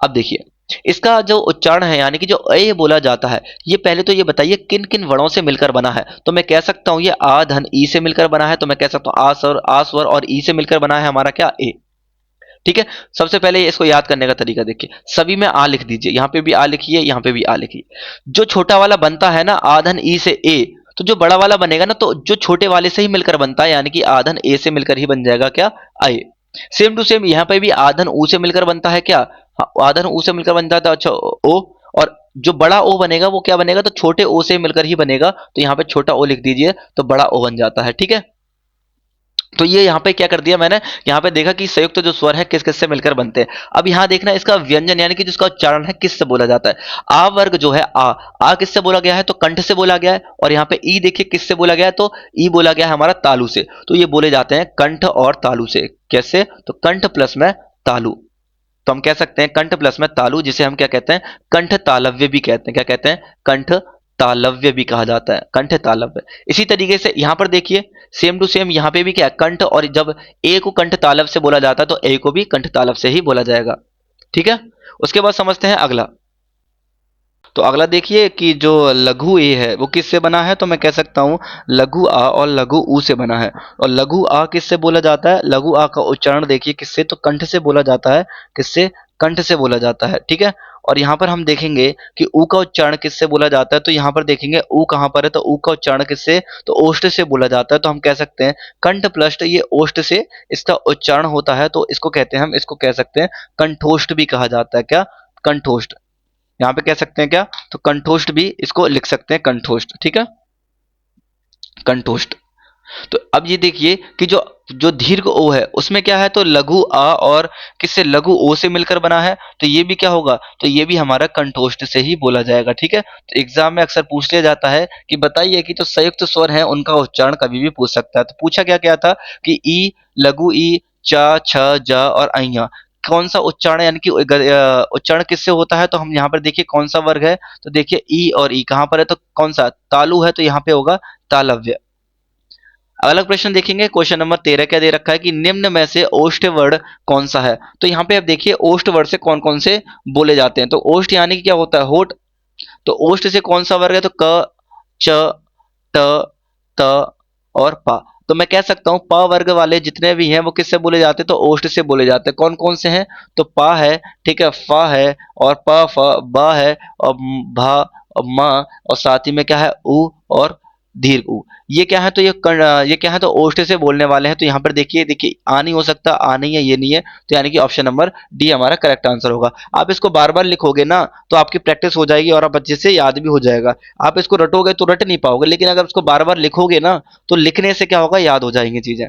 अब देखिए इसका जो उच्चारण है, यानी कि जो ए बोला जाता है, ये पहले तो ये बताइए किन किन वर्णों से मिलकर बना है। तो मैं कह सकता हूँ ये आ धन ई से मिलकर बना है, तो मैं कह सकता हूँ आ स्वर और ई से मिलकर बना है हमारा क्या? ए। ठीक है, सबसे पहले इसको याद करने का तरीका देखिए, सभी में आ लिख दीजिए, यहाँ पे भी आ लिखिए, यहाँ पे भी आ लिखिए। जो छोटा वाला बनता है ना आधन ई से ए, तो जो बड़ा वाला बनेगा ना तो जो छोटे वाले से ही मिलकर बनता है, यानी कि आधन ए से मिलकर ही बन जाएगा क्या? आई। सेम टू सेम यहाँ पे भी आधन ऊ से मिलकर बनता है क्या? हाँ, आधन ऊ से मिलकर बनता था, अच्छा ओ। और जो बड़ा ओ बनेगा वो क्या बनेगा तो छोटे ओ से मिलकर ही बनेगा, तो यहाँ पे छोटा ओ लिख दीजिए तो बड़ा ओ बन जाता है। ठीक है, तो ये यहाँ पे क्या कर दिया मैंने, यहाँ पे देखा कि संयुक्त जो स्वर है किस किस से मिलकर बनते हैं। अब यहाँ देखना इसका व्यंजन, यानी कि जिसका उच्चारण है किससे बोला जाता है। आ वर्ग जो है आ किससे बोला गया है तो कंठ से बोला गया है। और यहाँ पे ई देखिए किससे बोला गया है तो ई बोला गया है हमारा तालु से। तो ये बोले जाते हैं कंठ और तालु से। कैसे? तो कंठ प्लस में तालु, तो हम कह सकते हैं कंठ प्लस में तालु, जिसे हम क्या कहते हैं? कंठ तालव्य भी कहते हैं। क्या कहते हैं? कंठ तालव्य भी कहा जाता है, कंठ तालव्य। इसी तरीके से यहाँ पर देखिए सेम टू सेम यहाँ पे भी क्या है कंठ, और जब ए को कंठ तालव से बोला जाता है तो ए को भी कंठ तालव से ही बोला जाएगा। ठीक है, उसके बाद समझते हैं अगला। तो अगला देखिए कि जो लघु ए है वो किससे बना है, तो मैं कह सकता हूँ लघु आ और लघु ऊ से बना है। और लघु आ किससे बोला जाता है, लघु आ का उच्चारण देखिए किससे, तो कंठ से बोला जाता है। किससे, कंठ से बोला जाता है, ठीक है। और यहाँ पर हम देखेंगे कि ऊ का उच्चारण किससे बोला जाता है, तो यहाँ पर देखेंगे ऊ कहाँ पर है, तो ऊ का उच्चारण किससे, तो ओष्ठ से बोला जाता है। तो हम कह सकते हैं कंठ प्लस्ट ये ओष्ठ से इसका उच्चारण होता है, तो इसको कहते हैं, हम इसको कह सकते हैं कंठोष्ठ भी कहा जाता है। क्या, कंठोष्ठ। यहाँ पे कह सकते हैं क्या, तो कंठोष्ठ भी इसको लिख सकते हैं, कंठोष्ठ, ठीक है, कंठोष्ठ। तो अब ये देखिए कि जो जो दीर्घ ओ है उसमें क्या है, तो लघु आ और किससे, लघु ओ से मिलकर बना है। तो ये भी क्या होगा, तो ये भी हमारा कंठोष्ठ से ही बोला जाएगा, ठीक है। तो एग्जाम में अक्सर पूछ लिया जाता है कि बताइए कि जो संयुक्त स्वर हैं उनका उच्चारण कभी भी पूछ सकता है। तो पूछा क्या क्या था कि ई, लघु ई, च, छ, ज और ऐया कौन सा उच्चारण, यानी कि उच्चारण किससे होता है। तो हम यहाँ पर देखिए कौन सा वर्ग है, तो देखिए ई और ई कहाँ पर है, तो कौन सा, तालु है, तो यहाँ पे होगा तालव्य। अगला प्रश्न देखेंगे, क्वेश्चन नंबर 13 क्या दे रखा है कि निम्न में से ओष्ठ वर्ण कौन सा है। तो यहाँ पे आप देखिए ओष्ठ वर्ण से कौन कौन से बोले जाते हैं। तो ओष्ठ यानी कि क्या होता है, होठ। तो ओष्ठ से कौन सा वर्ग है, तो क, च, ट, त और प। तो मैं कह सकता हूँ प वर्ग वाले जितने भी हैं वो किससे बोले जाते हैं, तो ओष्ठ से बोले जाते हैं। कौन कौन से हैं, तो प है, ठीक है, फ है और प, फ, ब है और भा और म और साथ ही में क्या है, उ और दीर्घ उ। ये क्या है, तो ये क्या है, तो ओष्ठ से बोलने वाले हैं। तो यहाँ पर देखिए देखिए आ नहीं हो सकता, आ नहीं है, ये नहीं है, तो यानी कि ऑप्शन नंबर डी हमारा करेक्ट आंसर होगा। आप इसको बार बार लिखोगे ना तो आपकी प्रैक्टिस हो जाएगी और आप अच्छे से याद भी हो जाएगा। आप इसको रटोगे तो रट नहीं पाओगे, लेकिन अगर इसको बार बार लिखोगे ना तो लिखने से क्या होगा, याद हो जाएंगी चीजें।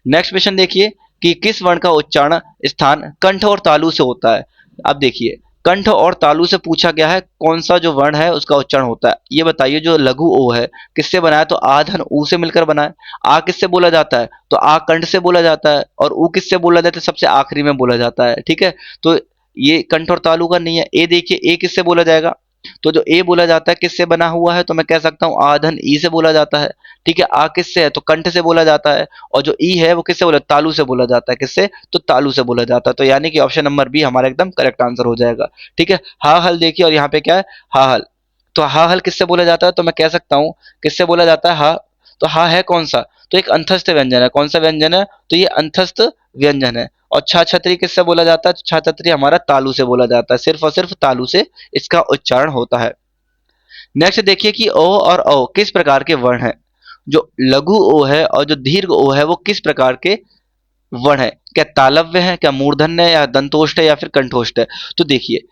नेक्स्ट क्वेश्चन देखिए कि किस वर्ण का उच्चारण स्थान कंठ और तालु से होता है। अब देखिए कंठ और तालु से पूछा गया है कौन सा जो वर्ण है उसका उच्चारण होता है। ये बताइए जो लघु ओ है किससे बना है, तो आ धन ऊ से मिलकर बना है। आ किससे बोला जाता है, तो आ कंठ से बोला जाता है। और ऊ किससे बोला जाता है, सबसे आखिरी में बोला जाता है, ठीक है। तो ये कंठ और तालु का नहीं है। ए देखिए ए किससे बोला जाएगा, तो जो ए बोला जाता है किससे बना हुआ है, तो मैं कह सकता हूँ आ धन ई से बोला जाता है, ठीक है। आ किससे है, तो कंठ से बोला जाता है। और जो ई है वो किससे बोला, तालु से बोला जाता है। किससे, तो तालु से बोला जाता है। तो यानी कि ऑप्शन नंबर बी हमारा एकदम करेक्ट आंसर हो जाएगा, ठीक है। हा हल देखिए, और यहाँ पे क्या है, हा हल। तो हा हल किससे बोला जाता है, तो मैं कह सकता हूँ किससे बोला जाता है, हा। तो हा है कौन सा, तो एक अंतस्थ व्यंजन है। कौन सा व्यंजन है, तो ये अंतस्थ व्यंजन है। और छा छतरी किससे बोला जाता है, छा छतरी हमारा तालु से बोला जाता है। सिर्फ और सिर्फ तालु से इसका उच्चारण होता है। नेक्स्ट देखिए कि ओ और औ किस प्रकार के वर्ण हैं। जो लघु ओ है और जो दीर्घ ओ है वो किस प्रकार के वर्ण है, क्या तालव्य है, क्या मूर्धन्य है, या दंतोष्ठ है, या फिर कंठोष्ठ है। तो देखिए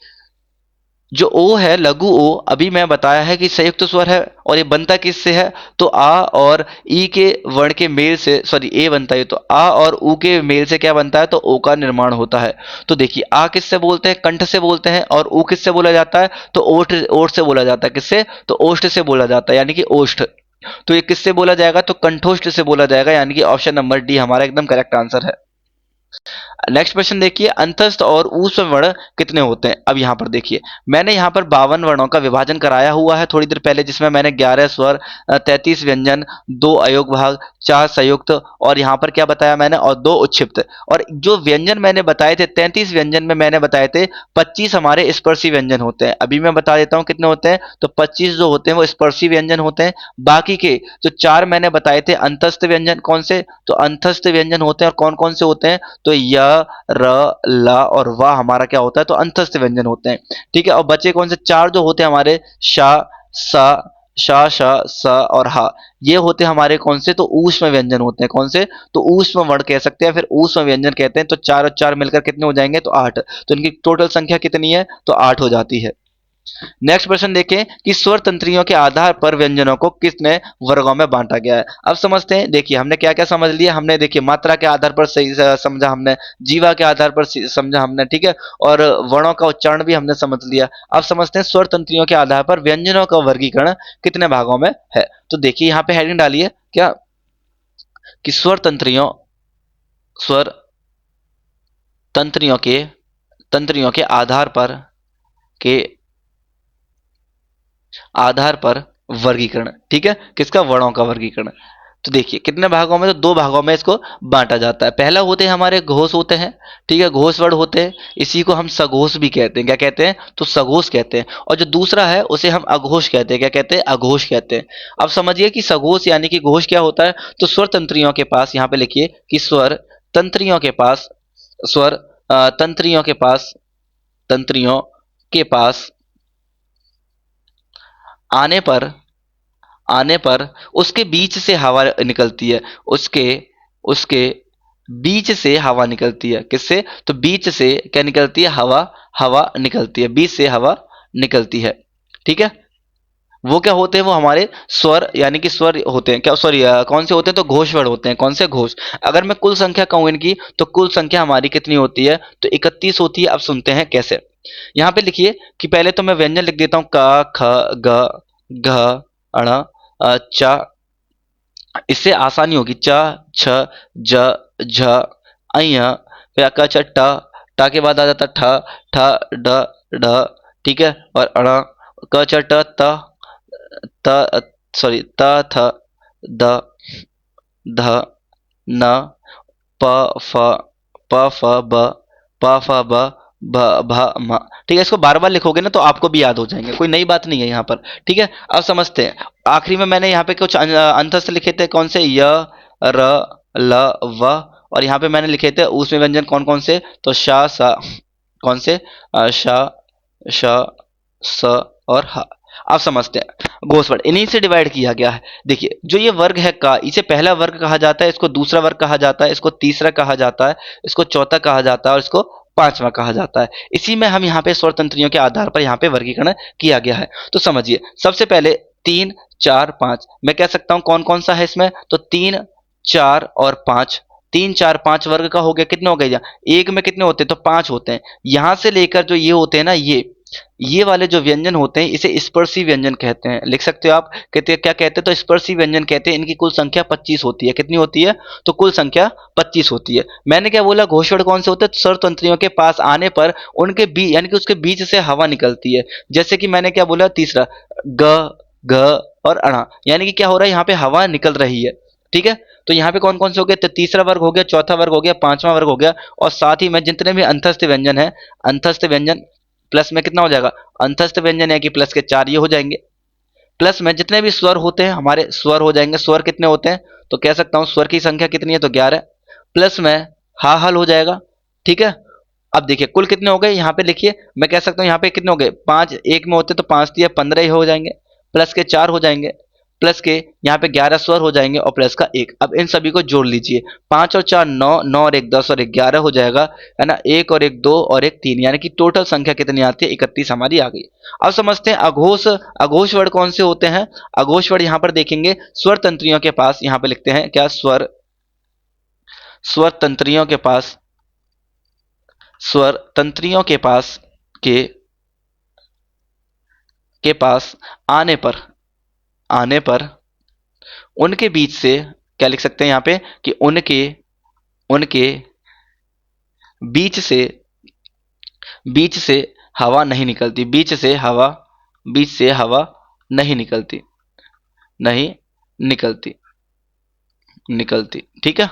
जो ओ है लघु ओ, अभी मैं बताया है कि संयुक्त स्वर है और ये बनता किससे है, तो आ और ई के वर्ण के मेल से, सॉरी ए बनता है, तो आ और ऊ के मेल से क्या बनता है, तो ओ का निर्माण होता है। तो देखिए आ किससे बोलते हैं, कंठ से बोलते हैं। और ऊ किससे बोला जाता है, तो ओठ, ओठ से बोला जाता है। किससे, तो ओष्ठ से बोला जाता है, यानी कि ओष्ठ। तो ये किससे बोला जाएगा, तो कंठोष्ठ से बोला जाएगा, यानी कि ऑप्शन नंबर डी हमारा एकदम करेक्ट आंसर है। नेक्स्ट क्वेश्चन देखिए अंतस्थ और ऊष्म वर्ण कितने होते हैं। अब यहाँ पर देखिए मैंने यहाँ पर 52 वर्णों का विभाजन कराया हुआ है थोड़ी देर पहले, जिसमें मैंने 11 स्वर, 33 व्यंजन, 2 अयोग भाग, 4 संयुक्त और यहाँ पर क्या बताया मैंने, और 2 उच्छिप्त। और जो व्यंजन मैंने बताए थे 33 व्यंजन में मैंने बताए थे 25 हमारे स्पर्शी व्यंजन होते हैं। अभी मैं बता देता हूँ कितने होते हैं, तो 25 जो होते हैं वो स्पर्शी व्यंजन होते हैं। बाकी के जो 4 मैंने बताए थे अंतस्थ व्यंजन, कौन से, तो अंतस्थ व्यंजन होते हैं। और कौन कौन से होते हैं, तो य, र, ल और वा हमारा क्या होता है, तो अंतस्थ व्यंजन होते हैं, ठीक है। और बचे कौन से 4 जो होते हैं हमारे, शा, सा, शा, श, स और हा, ये होते हैं हमारे कौन से, तो ऊष्म व्यंजन होते हैं। कौन से, तो ऊष्म वर्ण कह सकते हैं, फिर ऊष्म व्यंजन कहते हैं। तो 4 और 4 मिलकर कितने हो जाएंगे, तो 8। तो इनकी टोटल संख्या कितनी है, तो 8 हो जाती है। नेक्स्ट प्रश्न देखें कि स्वर तंत्रियों के आधार पर व्यंजनों को कितने वर्गों में बांटा गया है। अब समझते हैं, देखिए हमने क्या क्या समझ लिया, हमने देखिए मात्रा के आधार पर सही समझा, हमने जीवा के आधार पर समझा हमने, ठीक है। और वर्णों का उच्चारण भी हमने समझ लिया। अब समझते हैं स्वर तंत्रियों के आधार पर व्यंजनों का वर्गीकरण कितने भागों में है। तो देखिए यहाँ पे हेडिंग डालिए क्या, कि स्वर तंत्रियों के के आधार पर वर्गीकरण, ठीक है, किसका, वर्णों का वर्गीकरण। तो देखिए कितने भागों में, तो दो भागों में इसको बांटा जाता है। पहला होते हैं हमारे घोष होते हैं, ठीक है, घोष वर्ड होते हैं, इसी को हम सघोष भी कहते हैं। क्या कहते हैं? तो सघोष कहते हैं। और जो दूसरा है उसे हम अघोष कहते हैं। क्या कहते हैं? अघोष कहते हैं। अब समझिए कि सघोष यानी कि घोष क्या होता है। तो स्वर तंत्रियों के पास, यहाँ पे लिखिए कि स्वर तंत्रियों के पास, स्वर तंत्रियों के पास, तंत्रियों के पास आने पर, आने पर उसके बीच से हवा निकलती है। उसके उसके बीच से हवा निकलती है। किससे? तो बीच से क्या निकलती है? हवा, हवा निकलती है, बीच से हवा निकलती है। ठीक है, वो क्या होते हैं? वो हमारे स्वर यानी कि स्वर होते हैं। क्या, सॉरी, कौन से होते हैं? तो घोष वर्ड होते हैं। कौन से? घोष। अगर मैं कुल संख्या कहूं इनकी, तो कुल संख्या हमारी कितनी होती है? तो 31 होती है। अब सुनते हैं कैसे। यहाँ पे लिखिए कि पहले तो मैं व्यंजन लिख देता हूँ, क ख ग घ अण च। इससे आसानी होगी। च छ ज झ अय, फिर क छ ट, ट के बाद आ जाता ठ ठ ड ढ, ठीक है, और अण, क छ ट त त, सॉरी, त थ द ध न प फ, प फ ब, प फ ब, भ भ म। ठीक है, इसको बार बार लिखोगे ना तो आपको भी याद हो जाएंगे, कोई नई बात नहीं है यहाँ पर। ठीक है, अब समझते हैं। आखिरी में मैंने यहाँ पे कुछ अंतस्थ लिखे थे। कौन से? य र ल व। और यहाँ पे मैंने लिखे थे उसमें व्यंजन कौन कौन से? तो श स। कौन से? श श स और ह। अब समझते हैं घोषवर्ड, इन्हीं से डिवाइड किया गया है। देखिए जो ये वर्ग है का, इसे पहला वर्ग कहा जाता है, इसको दूसरा वर्ग कहा जाता है, इसको तीसरा कहा जाता है, इसको चौथा कहा जाता है और इसको पांचवा कहा जाता है। इसी में हम यहाँ पे स्वर तंत्रियों के आधार पर यहाँ पे वर्गीकरण किया गया है। तो समझिए, सबसे पहले 3 4 5 मैं कह सकता हूँ कौन कौन सा है इसमें? तो 3 4 और 5। 3 4 5 वर्ग का हो गया। कितने हो गए? एक में कितने होते हैं? तो 5 होते हैं। यहां से लेकर जो ये होते हैं ना, ये वाले जो व्यंजन होते हैं इसे स्पर्शी व्यंजन कहते हैं। लिख सकते हो आप। कहते हैं क्या कहते हैं? तो स्पर्शी व्यंजन कहते हैं। इनकी कुल संख्या 25 होती है। कितनी होती है? तो कुल संख्या 25 होती है। मैंने क्या बोला? घोषवर्ड कौन से होते हैं? स्वर तंत्रियों के पास आने पर उनके बीच यानी कि उसके बीच से हवा निकलती है। जैसे कि मैंने क्या बोला? तीसरा ग घ और अणा, यानी कि क्या हो रहा है? यहाँ पे हवा निकल रही है। ठीक है, तो यहाँ पे कौन कौन से हो गए? तो तीसरा वर्ग हो गया, चौथा वर्ग हो गया, पांचवा वर्ग हो गया, और साथ ही में जितने भी अंतस्थ व्यंजन है, अंतस्थ व्यंजन प्लस में कितना हो जाएगा? अंतस्थ व्यंजन है कि प्लस के 4 ये हो जाएंगे। प्लस में जितने भी स्वर होते हैं हमारे, स्वर हो जाएंगे। स्वर कितने होते हैं? तो कह सकता हूं स्वर की संख्या कितनी है? तो 11। प्लस में हा हल हो जाएगा। ठीक है, अब देखिए कुल कितने हो गए? यहाँ पे लिखिए, मैं कह सकता हूँ यहाँ पे कितने हो गए? 5 एक में होते तो 5 दिया 15 ही हो जाएंगे। प्लस के 4 हो जाएंगे, प्लस के यहाँ पे 11 स्वर हो जाएंगे और प्लस का 1। अब इन सभी को जोड़ लीजिए। 5 और 4 9, 9 और 1 10 और 1 11 हो जाएगा, है ना। 1 और 1 2 और 1 3, यानी कि टोटल संख्या कितनी आती है? 31 हमारी आ गई। अब समझते हैं अघोष। अघोष वर्ड कौन से होते हैं? अघोष वर्ड यहाँ पर देखेंगे स्वर तंत्रियों के पास, यहाँ पे लिखते हैं क्या? स्वर, स्वर तंत्रियों के पास, स्वर तंत्रियों के पास के पास आने पर, आने पर उनके बीच से क्या लिख सकते हैं यहाँ पे? कि उनके, उनके बीच से, बीच से हवा नहीं निकलती। बीच से हवा, बीच से हवा नहीं निकलती, नहीं निकलती, निकलती। ठीक है,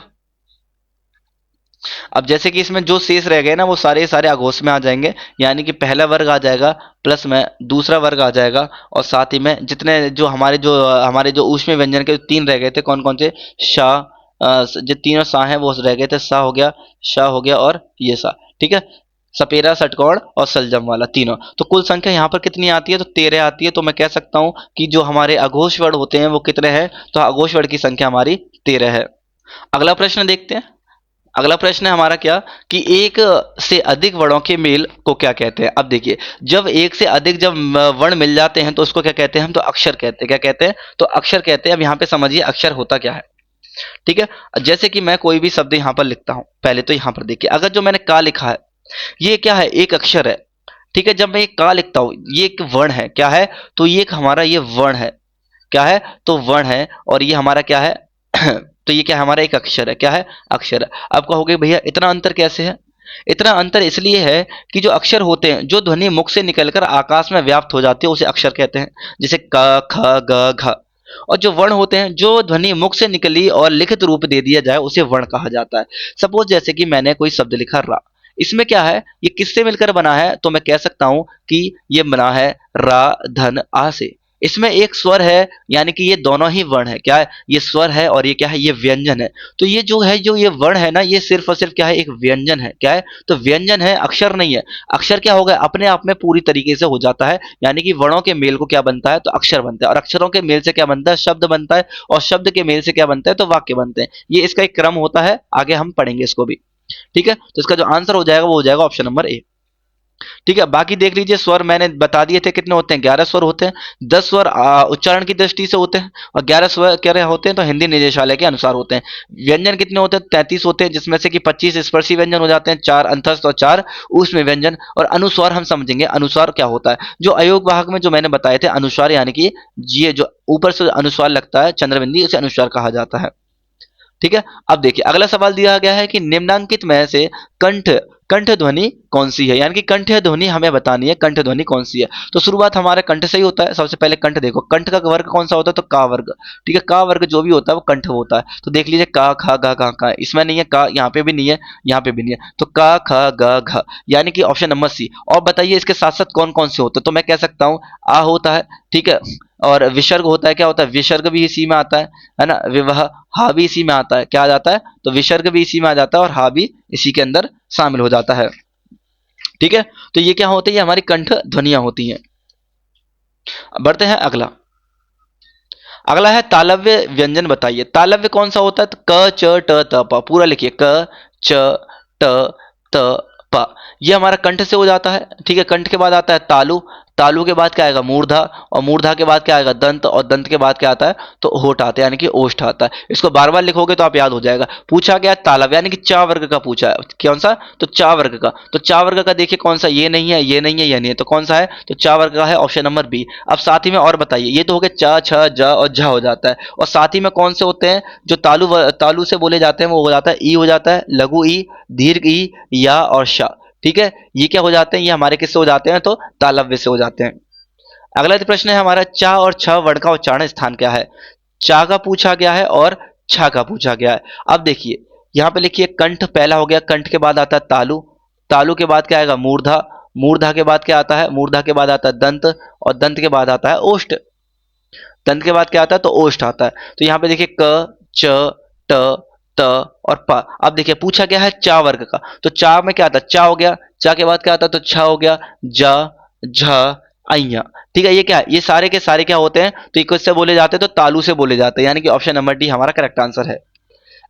अब जैसे कि इसमें जो शेष रह गए ना वो सारे सारे अघोष में आ जाएंगे, यानी कि पहला वर्ग आ जाएगा, प्लस में दूसरा वर्ग आ जाएगा, और साथ ही में जितने जो हमारे जो ऊष्म व्यंजन के 3 रह गए थे, कौन कौन से? शा, जो तीनों सा हैं वो रह गए थे। सा हो गया, शा हो गया और ये सा। ठीक है, सपेरा, षटकोण और सलजम वाला तीनों। तो कुल संख्या यहाँ पर कितनी आती है? तो 13 आती है। तो मैं कह सकता हूँ कि जो हमारे अघोष वर्ड होते हैं वो कितने हैं? तो अघोष वर्ड की संख्या हमारी 13 है। अगला प्रश्न देखते हैं। अगला प्रश्न है हमारा क्या? कि एक से अधिक वर्णों के मेल को क्या कहते हैं? अब देखिए, जब एक से अधिक जब वर्ण मिल जाते हैं तो उसको क्या कहते हैं? हम तो अक्षर कहते हैं। क्या कहते हैं? तो अक्षर कहते हैं। अब यहाँ पे समझिए अक्षर होता क्या है। ठीक है, जैसे कि मैं कोई भी शब्द यहाँ पर लिखता हूँ, पहले तो यहाँ पर देखिए, अगर जो मैंने का लिखा है ये क्या है? एक अक्षर है। ठीक है, जब मैं ये का लिखता हूँ ये एक वर्ण है। क्या है? तो ये एक हमारा ये वर्ण है। क्या है? तो वर्ण है। और ये हमारा क्या है? तो ये क्या है? हमारा एक अक्षर है। क्या है? अक्षर है। अब कहोगे भैया इतना अंतर कैसे है? इतना अंतर इसलिए है कि जो अक्षर होते हैं, जो ध्वनि मुख से निकलकर आकाश में व्याप्त हो जाती है उसे अक्षर कहते हैं। जैसे क ख ग घ। और जो वर्ण होते हैं, जो ध्वनि मुख से निकली और लिखित रूप दे दिया जाए उसे वर्ण कहा जाता है। सपोज जैसे कि मैंने कोई शब्द लिखा रा, इसमें क्या है, ये किससे मिलकर बना है, तो मैं कह सकता हूं कि ये बना है रा धन आ से। इसमें एक स्वर है, यानी कि ये दोनों ही वर्ण है, क्या है, ये स्वर है और ये क्या है, ये व्यंजन है। तो ये जो है, जो ये वर्ण है ना, ये सिर्फ और सिर्फ क्या है, एक व्यंजन है। क्या है, तो व्यंजन है, अक्षर नहीं है। अक्षर क्या होगा, अपने आप में पूरी तरीके से हो जाता है, यानी कि वर्णों के मेल को क्या बनता है, तो अक्षर बनता है, और अक्षरों के मेल से क्या बनता है, शब्द बनता है, और शब्द के मेल से क्या बनता है, तो वाक्य बनते हैं। ये इसका एक क्रम होता है, आगे हम पढ़ेंगे इसको भी। ठीक है, तो इसका जो आंसर हो जाएगा वो हो जाएगा ऑप्शन नंबर ए। ठीक है, बाकी देख लीजिए, स्वर मैंने बता दिए थे कितने होते हैं, 11 स्वर होते हैं। 10 स्वर उच्चारण की दृष्टि से होते हैं, और 11 स्वर क्या होते हैं, तो हिंदी निदेशालय के अनुसार होते हैं। व्यंजन कितने होते हैं, 33 होते हैं, जिसमें से कि 25 स्पर्शी व्यंजन हो जाते हैं, 4 अंतस्थ और 4 ऊष्म व्यंजन। और अनुस्वार हम समझेंगे, अनुस्वार क्या होता है, जो अयोग वाहक में जो मैंने बताए थे अनुस्वार, यानी कि ये जो ऊपर से अनुस्वार लगता है चंद्रबिंदी, उसे अनुस्वार कहा जाता है। ठीक है, अब देखिए अगला सवाल दिया गया है कि निम्नांकित में से कंठ कंठ ध्वनि कौन सी है, यानी कि कंठ ध्वनि हमें बतानी है, कंठ ध्वनि कौन सी है। तो शुरुआत हमारे कंठ से ही होता है। सबसे पहले कंठ देखो, कंठ का वर्ग कौन सा होता है, तो का वर्ग। ठीक है, का वर्ग जो भी होता है वो कंठ होता है। तो देख लीजिए, का खा गा घा का, इसमें नहीं है का, यहाँ पे भी नहीं है, यहाँ पे भी नहीं है, तो का खा गा घा, यानी कि ऑप्शन नंबर सी। और बताइए इसके साथ साथ कौन कौन से होते हैं, तो मैं कह सकता हूँ आ होता है, ठीक है, और विसर्ग होता है, क्या होता है, विसर्ग भी इसी में आता है ना, विवाह, हा भी इसी में आता है, क्या आ जाता है, तो विसर्ग भी इसी में आ जाता है, और हा भी इसी के अंदर शामिल हो जाता है। ठीक है, तो ये क्या होते हैं, ये हमारी कंठ ध्वनियां होती हैं। अब बढ़ते हैं अगला। अगला है तालव्य व्यंजन बताइए। तालव्य कौन सा होता है, तो क च ट त प, पूरा लिखिए, क च ट त प। ये हमारा कंठ से हो जाता है। ठीक है, कंठ के बाद आता है तालु, तालु के बाद क्या आएगा, मूर्धा, और मूर्धा के बाद क्या आएगा, दंत, और दंत के बाद क्या आता है, तो होठ आता है, यानी कि ओष्ठ आता है। इसको बार बार लिखोगे तो आप याद हो जाएगा। पूछा गया तालव्य, यानी कि चा वर्ग का पूछा है, कौन सा, तो चा वर्ग का। तो चा वर्ग का देखिए कौन सा, ये नहीं है, ये नहीं है, ये नहीं है, तो कौन सा है, तो चा वर्ग का है ऑप्शन नंबर बी। अब साथ ही में और बताइए, ये तो हो गया च छ ज और झ हो जाता है, और साथ ही में कौन से होते हैं, जो तालु से बोले जाते हैं, वो हो जाता है ई, हो जाता है लघु ई, दीर्घ ई, या और शा। ठीक है, ये क्या हो जाते हैं, ये हमारे किससे हो जाते हैं, तो तालव्य से हो जाते हैं। अगला जो प्रश्न है हमारा, चा और छ वर्ण का उच्चारण स्थान क्या है। चा का पूछा गया है और छा का पूछा गया है। अब देखिए यहाँ पे लिखिए, कंठ पहला हो गया, कंठ के बाद आता है तालु, तालु के बाद क्या आएगा, मूर्धा, मूर्धा के बाद क्या आता है, मूर्धा के बाद आता है दंत, और दंत के बाद आता है ओष्ठ, दंत के बाद क्या आता है, तो ओष्ठ आता है। तो यहाँ पे देखिए क च ट त और प। अब देखिए पूछा गया है चा वर्ग का, तो चा में क्या आता है, चा हो गया, चा के बाद क्या आता है, तो छा हो गया, ज झ अइया। ठीक है, ये क्या है, ये सारे के सारे क्या होते हैं, तो ये किससे बोले जाते हैं, तो तालु से बोले जाते हैं, यानी कि ऑप्शन नंबर डी हमारा करेक्ट आंसर है।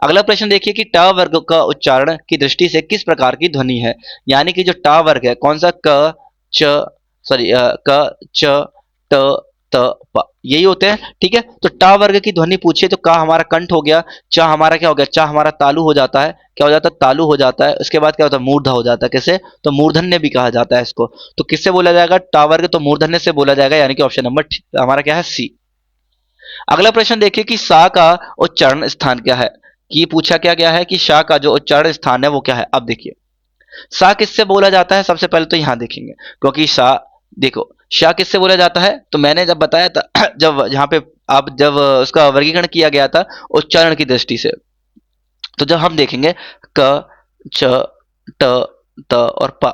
अगला प्रश्न देखिए कि ट वर्ग का उच्चारण की दृष्टि से किस प्रकार की ध्वनि है, यानी कि जो ट वर्ग है कौन सा, क च सॉरी क च ट त प, यही होते हैं। ठीक है, तो ट वर्ग की ध्वनि पूछिए तो का हमारा कंठ हो गया, च हमारा क्या हो गया, च हमारा तालु हो जाता है, क्या हो जाता है, तालु हो जाता है। उसके बाद क्या होता है, मूर्धा हो जाता है, कैसे, तो मूर्धन्य भी कहा जाता है इसको। तो किससे बोला जाएगा, ट वर्ग, तो मूर्धन्य से बोला जाएगा, यानी कि ऑप्शन नंबर हमारा क्या है, सी। अगला प्रश्न देखिए कि सा का उच्चारण स्थान क्या है, कि पूछा क्या गया है कि सा का जो उच्चारण स्थान है वो क्या है। अब देखिए सा किससे बोला जाता है, सबसे पहले तो यहां देखेंगे, क्योंकि सा देखो, सा किससे बोला जाता है, तो मैंने जब बताया था जब यहाँ पे आप जब उसका वर्गीकरण किया गया था उच्चारण की दृष्टि से, तो जब हम देखेंगे क च ट त और प,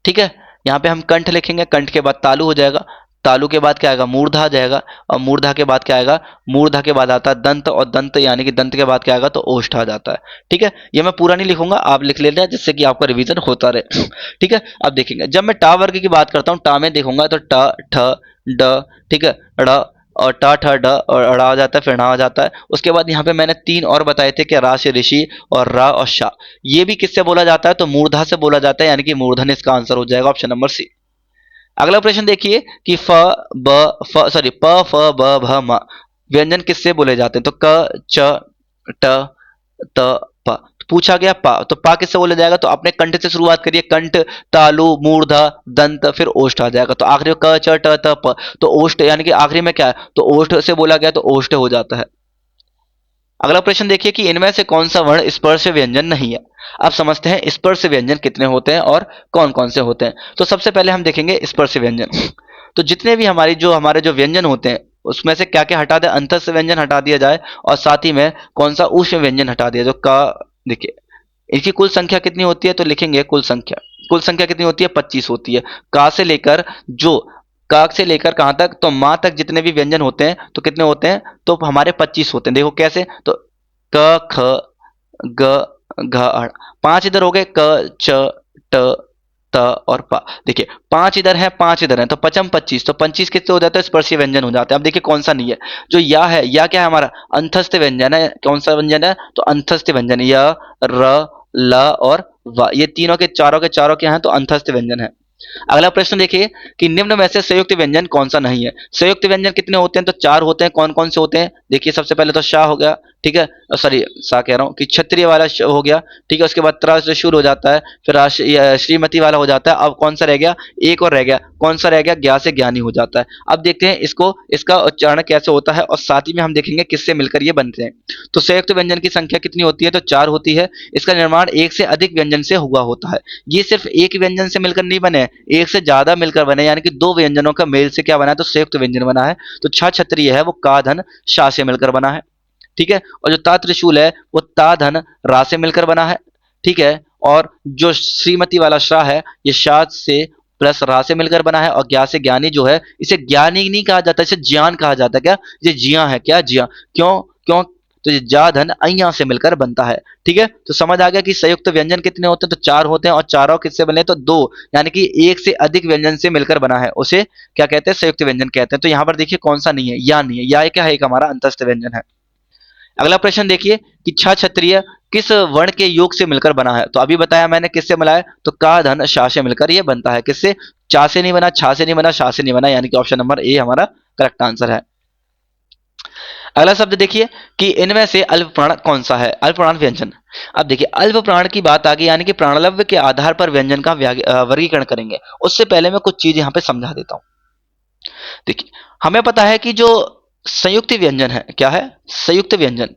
ठीक है, यहाँ पे हम कंठ लिखेंगे, कंठ के बाद तालु हो जाएगा, तालु के बाद क्या आएगा, मूर्धा आ जाएगा, और मूर्धा के बाद क्या आएगा, मूर्धा के बाद आता है दंत, और दंत यानी कि दंत के बाद क्या आएगा, तो ओष्ठ आ जाता है। ठीक है, ये मैं पूरा नहीं लिखूंगा, आप लिख लेना जिससे कि आपका रिवीजन होता रहे। ठीक है, अब देखेंगे जब मैं टा वर्ग की बात करता हूँ, टा में देखूंगा तो ट ठ ड, ठीक है, ड़, और टा ठ ड और अड़ा हो जाता है, फिर ना हो जाता है। उसके बाद यहाँ पे मैंने 3 और बताए थे कि रा से ऋषि और रा और शा, ये भी किससे बोला जाता है, तो मूर्धा से बोला जाता है, यानी कि मूर्धन इसका आंसर हो जाएगा ऑप्शन नंबर सी। अगला प्रश्न देखिए कि प फ ब भ म व्यंजन किससे बोले जाते हैं, तो क च ट त प। तो पूछा गया पा, तो पा किससे बोला जाएगा, तो अपने कंठ से शुरुआत करिए, कंठ, तालु, मूर्धा, दंत, फिर ओष्ठ आ जाएगा। तो आखिरी में क च ट त प, तो ओष्ठ यानी कि आखिरी में क्या है, तो ओष्ठ से बोला गया, तो ओष्ठ हो जाता है। अगला प्रश्न देखिए कि इनमें से कौन सा वर्ण स्पर्श व्यंजन नहीं है। अब समझते हैं स्पर्श व्यंजन कितने होते हैं और कौन कौन से होते हैं। तो सबसे पहले हम देखेंगे स्पर्श व्यंजन। तो जितने भी हमारे जो व्यंजन होते हैं उसमें से क्या क्या हटा दे, अंतस्थ व्यंजन हटा दिया जाए और साथ ही में कौन सा ऊष्म व्यंजन हटा दिया, जो का। देखिए इनकी कुल संख्या कितनी होती है, तो लिखेंगे कुल संख्या कितनी होती है, 25 होती है। का से लेकर जो काक से लेकर कहां तक, तो मां तक जितने भी व्यंजन होते हैं तो कितने होते हैं, तो हमारे 25 होते हैं। देखो कैसे, तो क ख ग घ अ, 5 इधर हो गए, क च ट त और पा। देखिए 5 इधर है, 5 इधर है, तो पचम 25, तो 25 किससे हो जाता है, स्पर्शीय व्यंजन हो जाते हैं। अब देखिए कौन सा नहीं है, जो या है, या क्या है हमारा, अंतस्थ व्यंजन है। कौन सा व्यंजन है, तो अंतस्थ व्यंजन, य र ल और व, ये तीनों के चारों क्या हैं, तो अंतस्थ व्यंजन है। अगला प्रश्न देखिए कि निम्न में से संयुक्त व्यंजन कौन सा नहीं है। संयुक्त व्यंजन कितने होते हैं, तो 4 होते हैं। कौन कौन से होते हैं, देखिए सबसे पहले तो शाह हो गया, ठीक है, सॉरी सा कह रहा हूँ कि क्षत्रिय वाला हो गया, ठीक है। उसके बाद त्र से शुरू हो जाता है, फिर श्रीमती वाला हो जाता है। अब कौन सा रह गया, एक और रह गया, कौन सा रह गया, ज्ञा से ज्ञानी हो जाता है। अब देखते हैं इसको, इसका उच्चारण कैसे होता है और साथ ही में हम देखेंगे किससे मिलकर ये बनते हैं। तो संयुक्त व्यंजन की संख्या कितनी होती है, तो 4 होती है। इसका निर्माण एक से अधिक व्यंजन से हुआ होता है। ये सिर्फ एक व्यंजन से मिलकर नहीं बने, एक से ज्यादा मिलकर बने, यानी कि दो व्यंजनों का मेल से क्या बना है, तो संयुक्त व्यंजन बना है। तो छ क्षत्रिय है वो का धन शा से मिलकर बना है, ठीक है। और जो ता त्रिशूल है वो ता धन रा से मिलकर बना है, ठीक है। और जो श्रीमती वाला शाह है, ये शाह से प्लस रा से मिलकर बना है। और ज्ञा से ज्ञानी जो है, इसे ज्ञानी नहीं कहा जाता, इसे ज्ञान कहा जाता है। क्या, ये जिया है, क्या जिया, क्यों क्यों, तो ये जा धन अय्या से मिलकर बनता है, ठीक है। तो समझ आ गया कि संयुक्त व्यंजन कितने होते हैं, तो 4 होते हैं। और चारों किससे बने, तो 2, यानी कि एक से अधिक व्यंजन से मिलकर बना है, उसे क्या कहते हैं, संयुक्त व्यंजन कहते हैं। तो यहाँ पर देखिए कौन सा नहीं है, या नहीं है, या क्या है, एक हमारा अंतस्थ व्यंजन है। अगला प्रश्न देखिए कि छ क्षत्रिय किस वर्ण के योग से मिलकर बना है। तो अभी बताया मैंने किससे मिला है, तो का धन शा से मिलकर ये बनता है। किससे, चा से नहीं बना, छा से नहीं बना, शा से नहीं बना, यानी कि ऑप्शन नंबर ए हमारा करेक्ट आंसर है। अगला शब्द देखिए कि इनमें से अल्प प्राण कौन सा है, अल्प प्राण व्यंजन। अब देखिए अल्प प्राण की बात आ गई, यानी कि प्राणलव्य के आधार पर व्यंजन का वर्गीकरण करेंगे। उससे पहले मैं कुछ चीज यहाँ पे समझा देता हूँ। देखिए हमें पता है कि जो संयुक्त व्यंजन है, क्या है, संयुक्त व्यंजन,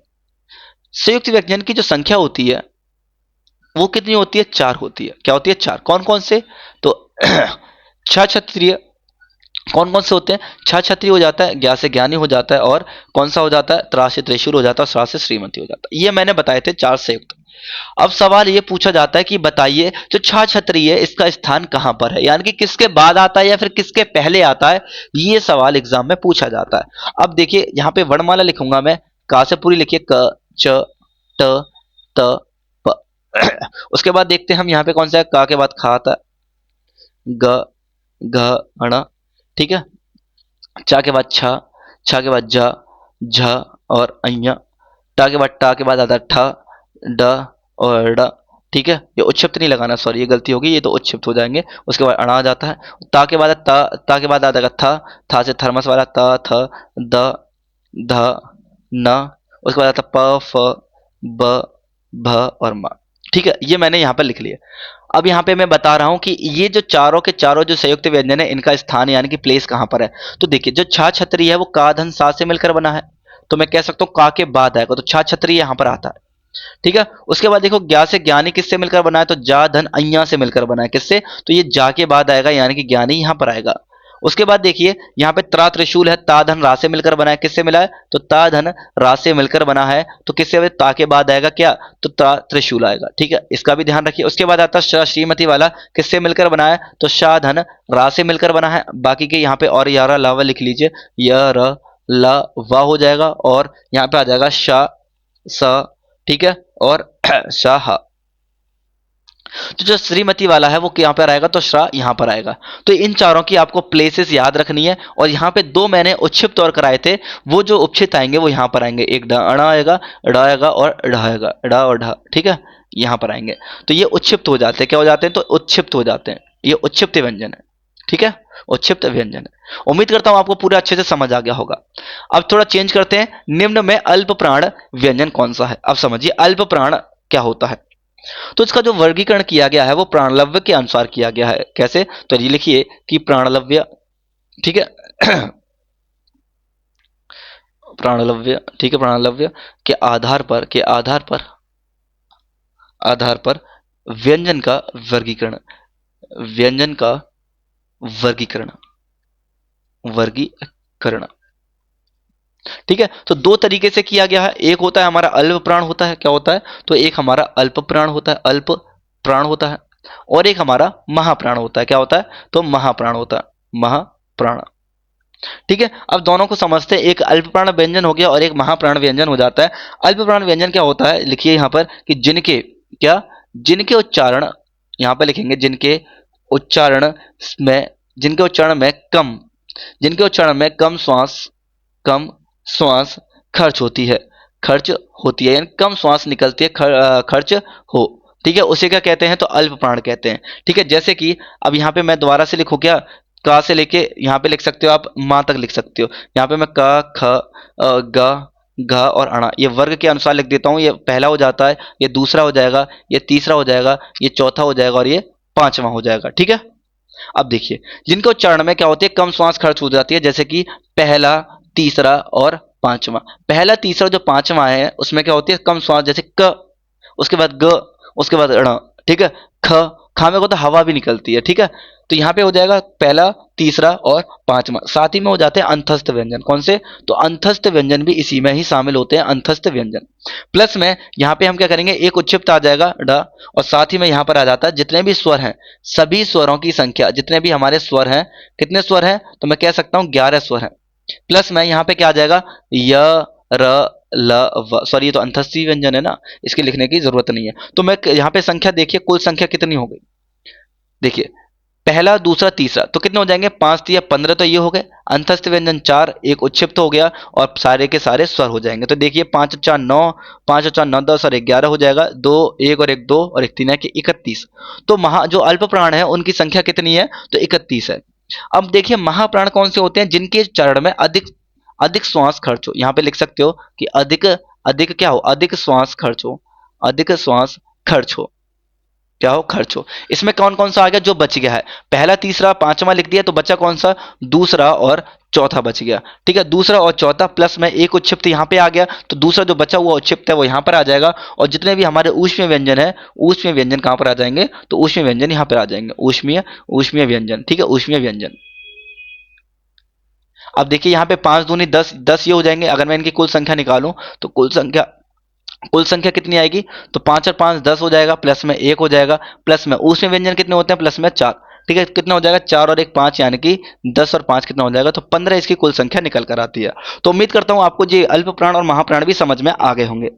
संयुक्त व्यंजन की जो संख्या होती है वो कितनी होती है, 4 होती है। क्या होती है, 4। कौन कौन से, तो छ क्षत्रिय, कौन कौन से होते हैं, छ क्षत्रिय हो जाता है, ज्ञा से ज्ञानी हो जाता है, और कौन सा हो जाता है, त्रा से त्रिशूल हो जाता है, स्रा से श्रीमती हो जाता है। ये मैंने बताए थे 4 संयुक्त। अब सवाल ये पूछा जाता है कि बताइए जो छ क्षत्रिय है इसका स्थान कहां पर है, यानी कि किसके बाद आता है या फिर किसके पहले आता है, ये सवाल एग्जाम में पूछा जाता है। अब देखिए यहाँ पे वर्णमाला लिखूंगा मैं, का से पूरी लिखिए, क च ट त प। उसके बाद देखते हैं हम यहाँ पे कौन सा है, का के बाद खा आता है, ग घ ण, ठीक है। चा के बाद छा, छा के बाद झ, झ और अय्या, टा के बाद टा के बाद आता है ठ, ड और ड, ठीक है। ये उच्छिप्त नहीं लगाना, सॉरी ये गलती होगी, ये तो उच्छिप्त हो जाएंगे। उसके बाद अणा आ जाता है, ता के बाद ता के बाद आता है था से थर्मस वाला त थ द ध न। उसके बाद आता है प फ ब भ और म, ठीक है। ये मैंने यहाँ पर लिख लिया। अब यहाँ पे मैं बता रहा हूँ कि ये जो चारों के चारों जो संयुक्त व्यंजन है इनका स्थान यानी कि प्लेस कहाँ पर है। तो देखिए जो छा छतरी है वो का धन सा से मिलकर बना है, तो मैं कह सकता हूँ का के बाद आएगा, तो छा छतरी यहाँ पर आता है, ठीक है। उसके बाद देखो ज्ञा से ज्ञानी किससे मिलकर बना है, तो जा धन अय्या से मिलकर बना है। किससे, तो ये जा के बाद आएगा, यानी कि ज्ञानी यहाँ पर आएगा। उसके बाद देखिए यहाँ पे त्रा त्रिशूल है, ता धन रा से मिलकर बना है। किससे मिला है, तो ता धन रा से मिलकर बना है, तो किससे, ता के बाद आएगा क्या, तो ता त्रिशूल आएगा, ठीक है। इसका भी ध्यान रखिए। उसके बाद आता है श्रीमती वाला, किससे मिलकर बना है, तो शाह धन रा से मिलकर बना है। बाकी के यहाँ पे और यारा लावा लिख लीजिए, य र ला वा हो जाएगा, और यहाँ पे आ जाएगा शाह स, ठीक है, और शाह। तो जो श्रीमती वाला है वो यहाँ पर आएगा, तो श्रा यहाँ पर आएगा। तो इन चारों की आपको प्लेसेस याद रखनी है। और यहाँ पे 2 मैंने उच्छिप्त तौर कराए थे, वो जो उपछित आएंगे वो यहाँ पर आएंगे, एक अणा आएगा, ड़ा आएगा और ढा आएगा, ड़ा और ढा, ठीक है, यहाँ पर आएंगे। तो ये उच्छिप्त हो जाते हैं, क्या हो जाते हैं, तो उच्छिप्त हो जाते हैं। ये उच्छिप्त व्यंजन है, ठीक है, उच्छिप्त व्यंजन है। उम्मीद करता हूं आपको पूरा अच्छे से समझ आ गया होगा। अब थोड़ा चेंज करते हैं, निम्न में अल्प प्राण व्यंजन कौन सा है। अब समझिए अल्प प्राण क्या होता है। तो इसका जो वर्गीकरण किया गया है वो प्राणलव्य के अनुसार किया गया है। कैसे, तो ये लिखिए कि प्राणलव्य, ठीक है, प्राणलव्य, ठीक है, प्राणलव्य के आधार पर व्यंजन का वर्गीकरण, व्यंजन का वर्गीकरण, वर्गीकरण, ठीक है, तो दो तरीके से किया गया है। एक होता है हमारा अल्प प्राण होता है, क्या होता है, तो एक हमारा अल्प प्राण होता है, अल्प प्राण होता है, और एक हमारा महाप्राण होता है, क्या होता है, तो महाप्राण होता है, महाप्राण। ठीक है, अब दोनों को समझते हैं। एक अल्प प्राण व्यंजन हो गया और एक महाप्राण व्यंजन हो जाता है। अल्प प्राण व्यंजन क्या होता है, लिखिए यहाँ पर कि जिनके क्या, जिनके उच्चारण, यहाँ पे लिखेंगे जिनके उच्चारण में, जिनके उच्चारण में कम, जिनके उच्चारण में कम श्वास खर्च होती है, खर्च होती है, यानी कम श्वास निकलती है, खर्च हो, ठीक है, उसे क्या कहते हैं, तो अल्प प्राण कहते हैं। ठीक है, जैसे कि अब यहाँ पे मैं दोबारा से लिखूं क्या, का से लेके यहाँ पे लिख सकते हो आप माँ तक लिख सकते हो। यहाँ पे मैं क ख ग घ और अणा ये वर्ग के अनुसार लिख देता हूँ। ये पहला हो जाता है, ये दूसरा हो जाएगा, ये तीसरा हो जाएगा, ये चौथा हो जाएगा और ये पांचवा हो जाएगा। ठीक है, अब देखिए जिनके उच्चारण में क्या होती है, कम श्वास खर्च हो जाती है, जैसे कि पहला, तीसरा और पांचवा। पहला, तीसरा जो पांचवा है उसमें क्या होती है, कम श्वास, जैसे क, उसके बाद ग, उसके बाद ण। ठीक है, ख, खा में को तो हवा भी निकलती है। ठीक है, तो यहाँ पे हो जाएगा पहला, तीसरा और पांचवा। साथ ही में हो जाते हैं अंतस्थ व्यंजन। कौन से, तो अंतस्थ व्यंजन भी इसी में ही शामिल होते हैं, अंतस्थ व्यंजन। प्लस में यहाँ पे हम क्या करेंगे, एक उच्चिप्त आ जाएगा ड, और साथ ही में यहाँ पर आ जाता है जितने भी स्वर हैं, सभी स्वरों की संख्या, जितने भी हमारे स्वर हैं, कितने स्वर हैं, तो मैं कह सकता हूँ 11 स्वर हैं। प्लस में यहाँ पे क्या आ जाएगा, य र ल व, सॉरी ये तो अंतस्थी व्यंजन है ना, इसके लिखने की जरूरत नहीं है। तो मैं यहाँ पे संख्या देखिए, कुल संख्या कितनी हो गई, देखिए पहला, दूसरा, तीसरा, तो कितने हो जाएंगे, 5 या 15, तो ये हो गए। अंतस्थ व्यंजन 4, एक उच्छिप्त हो गया और सारे के सारे स्वर हो जाएंगे। तो देखिए 5 और 4 9, 5 और 4 9 10 और 11 हो जाएगा, 2 1 और 1 2 और 1 3 है कि 31। तो जो अल्प प्राण है उनकी संख्या कितनी है, तो 31 है। अब देखिए महाप्राण कौन से होते हैं, जिनके चरण में अधिक अधिक श्वास खर्च हो। यहाँ पे लिख सकते हो कि अधिक, अधिक क्या हो, अधिक श्वास खर्च हो, अधिक श्वास खर्च हो, क्या हो, खर्च हो। इसमें कौन कौन सा आ गया, जो बच गया है, पहला, तीसरा, पांचवा लिख दिया, तो बचा कौन सा, दूसरा और चौथा बच गया। ठीक है, दूसरा और चौथा, प्लस में एक उच्छिप्त यहाँ पे आ गया, तो दूसरा जो बचा हुआ उच्छिप्त है वो यहाँ पर आ जाएगा। और जितने भी हमारे ऊष्मीय व्यंजन है, ऊष्मीय व्यंजन कहाँ पर आ जाएंगे, तो ऊष्मीय व्यंजन यहाँ पर आ जाएंगे, ऊष्मीय, ऊष्मीय व्यंजन। ठीक है, ऊष्मीय व्यंजन। अब देखिए यहाँ पे 5 दूनी 10, 10 ये हो जाएंगे। अगर मैं इनकी कुल संख्या निकालूं तो कुल संख्या कितनी आएगी, तो 5 और 5 10 हो जाएगा, प्लस में 1 हो जाएगा, प्लस में ऊष्मीय व्यंजन कितने होते हैं, प्लस में 4। ठीक है, कितना हो जाएगा, 4 और 1 5, यानी कि 10 और 5 कितना हो जाएगा, तो 15 इसकी कुल संख्या निकल कर आती है। तो उम्मीद करता हूं आपको ये अल्प प्राण और महाप्राण भी समझ में आ गए होंगे।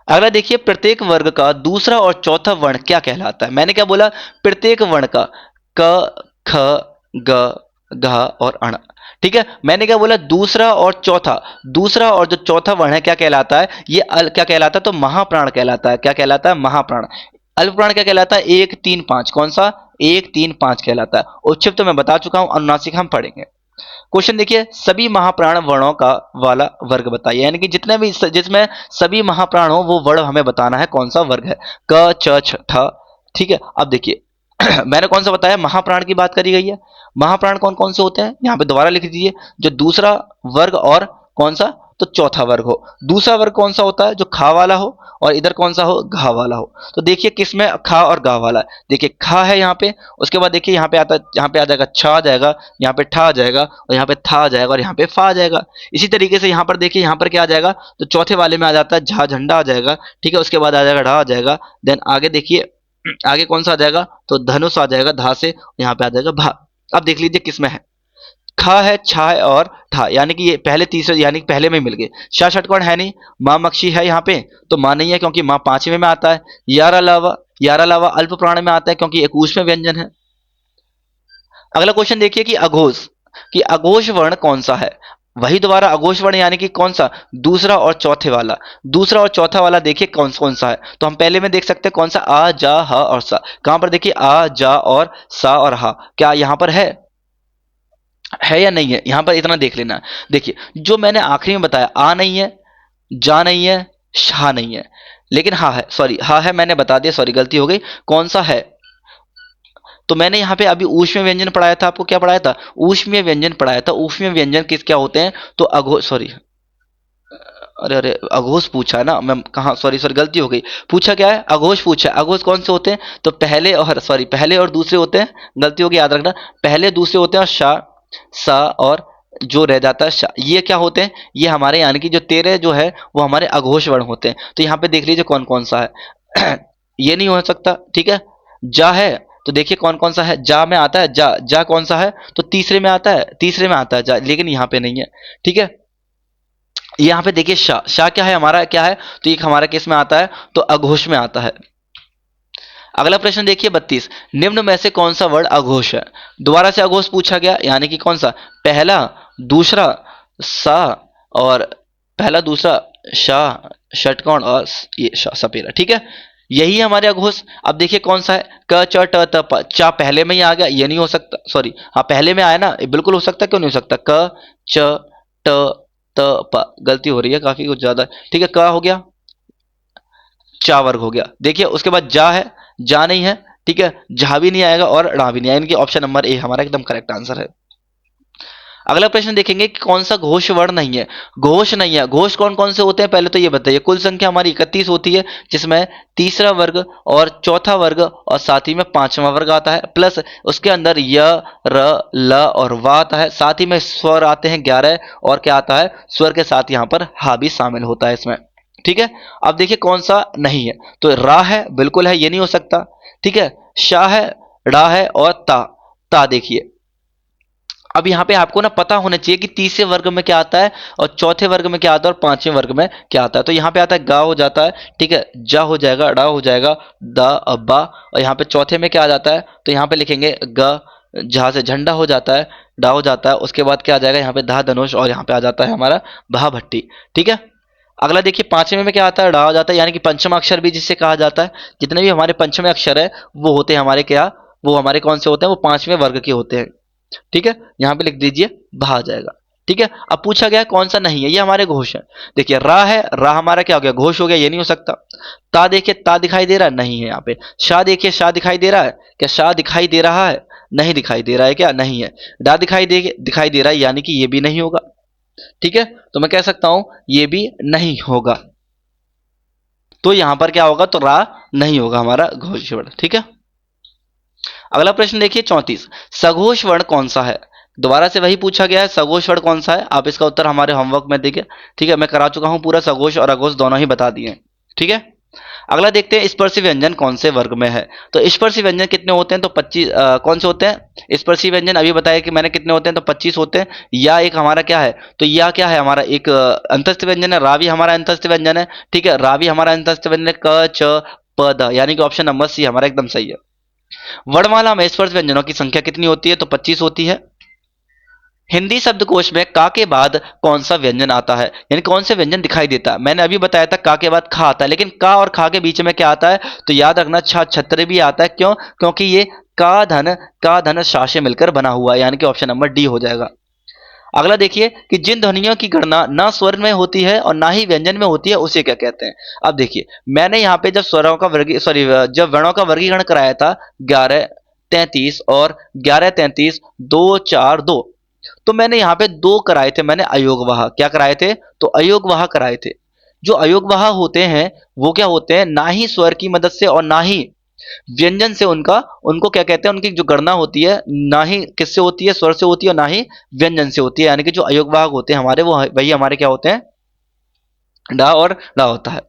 अगला देखिए, प्रत्येक वर्ग का दूसरा और चौथा वर्ण क्या कहलाता है। मैंने क्या बोला, प्रत्येक वर्ण का, क ख ग घ और अण। ठीक है, मैंने क्या बोला, दूसरा और चौथा, दूसरा और जो चौथा वर्ण है क्या कहलाता है, ये क्या कहलाता है, तो महाप्राण कहलाता है। क्या कहलाता है, महाप्राण। अल्प प्राण क्या कहलाता है, 1 3 5, कौन सा, 1 3 5 कहलाता है। उच्छिप्त तो मैं बता चुका हूं, अनुनासिक हम पढ़ेंगे। क्वेश्चन देखिए, सभी महाप्राण वर्णों का वाला वर्ग बताइए, यानी कि जितने भी, जिसमें सभी महाप्राण हो वो वर्ण हमें बताना है, कौन सा वर्ग है, क च छ ठ। ठीक है, अब देखिए मैंने कौन सा बताया, महाप्राण की बात करी गई है। महाप्राण कौन कौन से होते हैं, यहाँ पे दोबारा लिख दीजिए, जो दूसरा वर्ग और कौन सा, तो चौथा वर्ग हो। दूसरा वर्ग कौन सा होता है, जो खा वाला हो, और इधर कौन सा हो, घा वाला हो। तो देखिए किसमें खा और गा वाला है, देखिए खा है यहाँ पे, उसके बाद देखिए यहाँ पे आता, यहाँ पे आ जाएगा छा आ जाएगा, यहाँ पे ठा आ जाएगा, और यहाँ पे था आ जाएगा, और यहाँ पे फा आ जाएगा। इसी तरीके से यहाँ पर देखिए, यहाँ पर क्या आ जाएगा, तो चौथे वाले में आ जाता है झा, झंडा आ जाएगा। ठीक है, उसके बाद आ जाएगा ढा आ जाएगा, देन आगे देखिए, आगे कौन सा आ जाएगा, तो धनुष आ जाएगा, धा से यहाँ पे आ जाएगा भा। अब देख लीजिए किसमें है, खा है, छा है और ठा, यानी कि ये पहले तीसरे, यानी कि पहले में मिल गए। शा षटकोण है नहीं, माँ मक्षी है यहाँ पे, तो माँ नहीं है क्योंकि माँ पांचवें में आता है। यारा लावा, यारा लावा अल्प प्राण में आता है क्योंकि एक ऊष्मीय व्यंजन है। अगला क्वेश्चन देखिए कि अघोष, कि अघोष वर्ण कौन सा है। वही दोबारा अघोष वर्ण, यानी कि कौन सा, दूसरा और चौथे वाला। दूसरा और चौथा वाला देखिए कौन कौन सा है, तो हम पहले में देख सकते हैं कौन सा, आ जा हा और सा। कहां पर देखिए, आ जा और सा और हा, क्या यहाँ पर है या नहीं है, यहां पर इतना देख लेना। देखिए जो मैंने आखिरी में बताया, आ नहीं है, जा नहीं है, शाह नहीं है, लेकिन हा है, सॉरी हा है, मैंने बता दिया, सॉरी गलती हो गई, कौन सा है। तो मैंने यहाँ पे अभी ऊष्मीय व्यंजन पढ़ाया था, आपको क्या पढ़ाया था, ऊष्मीय व्यंजन पढ़ाया था। ऊष्मीय व्यंजन किस क्या होते हैं, तो अघोष, सॉरी अरे अरे अघोष पूछा है ना, मैं कहा, सॉरी सॉरी गलती हो गई, पूछा क्या है, अघोष पूछा है। अघोष कौन से होते हैं, तो पहले और, सॉरी पहले और दूसरे होते हैं, गलती होगी याद रखना, पहले दूसरे होते हैं, और शा, सा और जो रह जाता है शा। ये क्या होते हैं, ये हमारे यानी कि जो 13 जो है वो हमारे अघोष वर्ण होते हैं। तो यहाँ पे देख लीजिए कौन कौन सा है। ये नहीं हो सकता, ठीक है। जा है, तो देखिए कौन कौन सा है, जा में आता है जा, जा कौन सा है, तो तीसरे में आता है, तीसरे में आता है जा, लेकिन यहाँ पे नहीं है, ठीक है। यहाँ पे देखिए शा, शा क्या है हमारा, क्या है, तो ये हमारा किस में आता है, तो अघोष में आता है। अगला प्रश्न देखिए 32, निम्न में से कौन सा वर्ण अघोष है। दोबारा से अघोष पूछा गया, यानी कि कौन सा, पहला, दूसरा, सा, और पहला दूसरा शाह, षटकोण और ये सपेरा, ठीक है। यही है हमारे अघोष। अब देखिए कौन सा है, क च ट त प, चा पहले में ही आ गया, ये नहीं हो सकता, सॉरी हाँ पहले में आया ना, ये बिल्कुल हो सकता, क्यों नहीं हो सकता, क च ट त प, गलती हो रही है काफी कुछ ज्यादा, ठीक है। क हो गया, चा वर्ग हो गया, देखिए उसके बाद जा है, जा नहीं है, ठीक है, झा भी नहीं आएगा और ड़ा भी नहीं आएगा, इनकी ऑप्शन नंबर ए हमारा एकदम करेक्ट आंसर है। अगला प्रश्न देखेंगे कि कौन सा घोष वर्ण नहीं है। घोष नहीं है, घोष कौन कौन से होते हैं पहले तो ये बताइए। कुल संख्या हमारी 31 होती है, जिसमें तीसरा वर्ग और चौथा वर्ग और साथ ही में पांचवा वर्ग आता है, प्लस उसके अंदर य, र, ल और व आता है, साथ ही में स्वर आते हैं 11, और क्या आता है, स्वर के साथ यहाँ पर हा भी शामिल होता है इसमें, ठीक है। अब देखिए कौन सा नहीं है, तो रा है, बिल्कुल है, ये नहीं हो सकता, ठीक है। शाह है, ड़ा है और ता, ता देखिए। अब यहाँ पे आपको ना पता होना चाहिए कि तीसरे वर्ग में क्या आता है और चौथे वर्ग में क्या आता है और पांचवें वर्ग में क्या आता है। तो यहाँ पे आता है गा हो जाता है, ठीक है, जा हो जाएगा, डा हो जाएगा, द, अब्बा, और यहाँ पे चौथे में क्या आ जाता है, तो यहाँ पे लिखेंगे ग, जहाँ से झंडा हो जाता है, डा हो जाता है, उसके बाद क्या आ जाएगा यहाँ पे धा धनुष, और यहाँ पे आ जाता है हमारा भा भट्टी, ठीक है। अगला देखिए पांचवें में क्या आता है, डा हो जाता है, यानी कि पंचम अक्षर भी जिससे कहा जाता है। जितने भी हमारे पंचमें अक्षर है वो होते हैं हमारे क्या, वो हमारे कौन से होते हैं, वो पांचवें वर्ग के होते हैं, ठीक है। यहाँ पे लिख दीजिए भा आ जाएगा, ठीक है। अब पूछा गया कौन सा नहीं है, ये हमारे घोष है। देखिए रा है, रा हमारा क्या हो गया, घोष हो गया, ये नहीं हो सकता। ता देखिए, ता दिखाई दे रहा है, नहीं है यहाँ पे। शाह देखिए, शाह दिखाई दे रहा है क्या, शाह दिखाई दे रहा है, नहीं दिखाई दे रहा है क्या, नहीं है। डा दिखाई दे रहा है, यानी कि ये भी नहीं होगा, ठीक है। तो मैं कह सकता हूं ये भी नहीं होगा, तो यहां पर क्या होगा, तो रा नहीं होगा हमारा घोष वर्ण, ठीक है। अगला प्रश्न देखिए 34, सघोष वर्ण कौन सा है। दोबारा से वही पूछा गया है, सघोष वर्ण कौन सा है। आप इसका उत्तर हमारे होमवर्क में देखिए, ठीक है, मैं करा चुका हूं पूरा, सघोष और अघोष दोनों ही बता दिए, ठीक है। अगला देखते हैं स्पर्शी व्यंजन कौन से वर्ग में है। तो स्पर्शी व्यंजन कितने होते हैं, तो 25 कौन से होते हैं स्पर्शी व्यंजन, अभी बताया कि मैंने कितने होते हैं, तो 25 होते हैं। या एक हमारा क्या है, तो या क्या है हमारा एक अंतस्थ व्यंजन है, रा भी हमारा अंतस्थ व्यंजन है, ठीक है, रा भी हमारा अंतस्थ व्यंजन है, क च प द, यानी कि ऑप्शन नंबर सी हमारा एकदम सही है। वर्णमाला में स्पर्श व्यंजनों की संख्या कितनी होती है, तो 25 होती है। हिंदी शब्दकोश में का के बाद कौन सा व्यंजन आता है, यानी कौन से व्यंजन दिखाई देता है। मैंने अभी बताया था का के बाद खा आता है, लेकिन का और खा के बीच में क्या आता है, तो याद रखना छत्र भी आता है। क्यों, क्योंकि ये का धन शा से मिलकर बना हुआ है, यानी कि ऑप्शन नंबर डी हो जाएगा। अगला देखिए कि जिन ध्वनियों की गणना ना स्वर में होती है और ना ही व्यंजन में होती है उसे क्या कहते हैं। अब देखिए मैंने यहाँ पे जब स्वरों का जब वर्णों का वर्गीकरण कराया था 11 33 और 11 33 2 4 2, तो मैंने यहाँ पे दो कराए थे, मैंने अयोगवाह क्या कराए थे, तो अयोगवाह कराए थे। जो अयोगवाह होते हैं वो क्या होते हैं, ना ही स्वर की मदद से और ना ही व्यंजन से उनका उनको क्या कहते हैं, उनकी जो गणना होती है ना ही किससे होती है, स्वर से होती है और ना ही व्यंजन से होती है। यानी कि जो अयोगवाह होते हैं हमारे, वो वही हमारे क्या होते हैं, डा और ला होता है।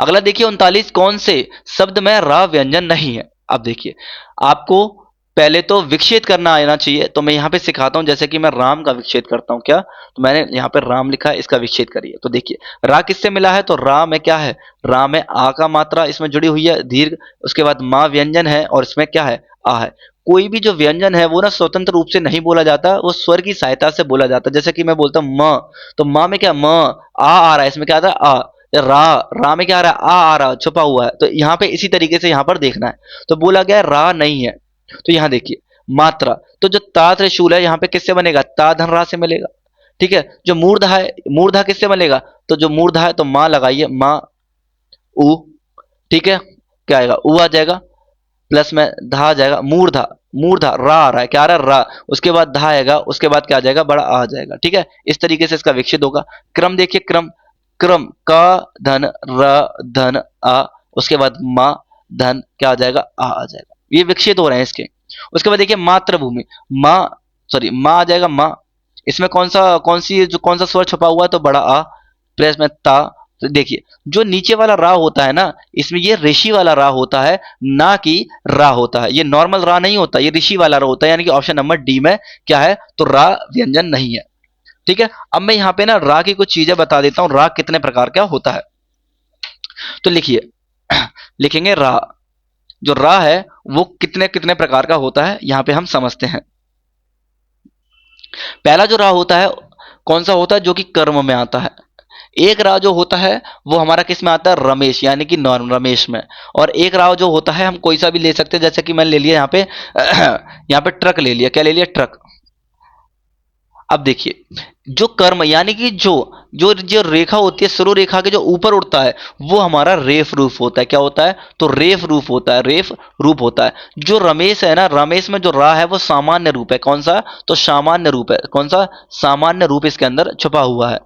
अगला देखिए 39, कौन से शब्द में रा व्यंजन नहीं है। अब देखिए आपको पहले तो विक्षेप करना आना चाहिए, तो मैं यहाँ पे सिखाता हूँ, जैसे कि मैं राम का विक्षेप करता हूँ क्या, तो मैंने यहाँ पे राम लिखा है, इसका विक्षेप करिए। तो देखिए रा किससे मिला है, तो रा में क्या है, रा में आ का मात्रा इसमें जुड़ी हुई है दीर्घ, उसके बाद माँ व्यंजन है और इसमें क्या है, आ है। कोई भी जो व्यंजन है वो ना स्वतंत्र रूप से नहीं बोला जाता, वो स्वर की सहायता से बोला जाता है। जैसे कि मैं बोलता हूँ म, तो माँ में क्या, म आ रहा है, इसमें क्या आता है आ, रा, रा में क्या आ रहा है, आ रहा छुपा हुआ है। तो यहाँ पे इसी तरीके से यहाँ पर देखना है, तो बोला गया रा नहीं है। तो यहाँ देखिए मात्रा, तो जो ता त्रिशूल है यहाँ पे किससे बनेगा, ता धन रा से मिलेगा, ठीक है। जो मूर्धा है, मूर्धा किससे बनेगा, तो जो मूर्धा है तो माँ लगाइए, माँ उ, ठीक है, क्या आएगा, उ आ जाएगा, प्लस में धा आ जाएगा, मूर्धा, मूर्धा रा आ रहा है, क्या आ रहा है, रा, उसके बाद धा आएगा, उसके बाद क्या आ जाएगा, बड़ा आ जाएगा, ठीक है। इस तरीके से इसका विकसित होगा। क्रम देखिए, क्रम क्रम का धन र धन आ, उसके बाद माँ धन क्या आ जाएगा, आ जाएगा, ये विकसित हो रहे हैं इसके। उसके बाद देखिए मातृभूमि, माँ सॉरी माँ आ जाएगा, माँ, इसमें कौन सा स्वर छुपा हुआ है? तो बड़ा आ, प्लस में ता। तो देखिए जो नीचे वाला रा होता है ना, इसमें ये ऋषि वाला रा होता है, ना कि रा होता है। ये नॉर्मल रा नहीं होता, ये ऋषि वाला रा होता है, यानी कि ऑप्शन नंबर डी में क्या है? तो रा व्यंजन नहीं है। ठीक है, अब मैं यहाँ पे ना रा की कुछ चीजें बता देता हूँ, रा कितने प्रकार का होता है। तो लिखिए लिखेंगे रा, जो रा है वो कितने कितने प्रकार का होता है, यहाँ पे हम समझते हैं। पहला जो रा होता है कौन सा होता है? जो कि कर्म में आता है। एक राव जो होता है वो हमारा किस में आता है? रमेश, यानी कि नॉर्म रमेश में। और एक राव जो होता है हम कोई सा भी ले सकते हैं, जैसे कि मैंने ले लिया यहाँ पे यहाँ पे ट्रक ले लिया। क्या ले लिया? ट्रक। अब देखिए जो कर्म यानी कि जो जो जो रेखा होती है, शुरू रेखा के जो ऊपर उठता है वो हमारा रेफ रूप होता है। क्या होता है? तो रेफ रूप होता है, रेफ रूप होता है। जो रमेश है ना, रमेश में जो रा है वो सामान्य रूप है। कौन सा? तो सामान्य रूप है। कौन सा? सामान्य रूप इसके अंदर छुपा हुआ है।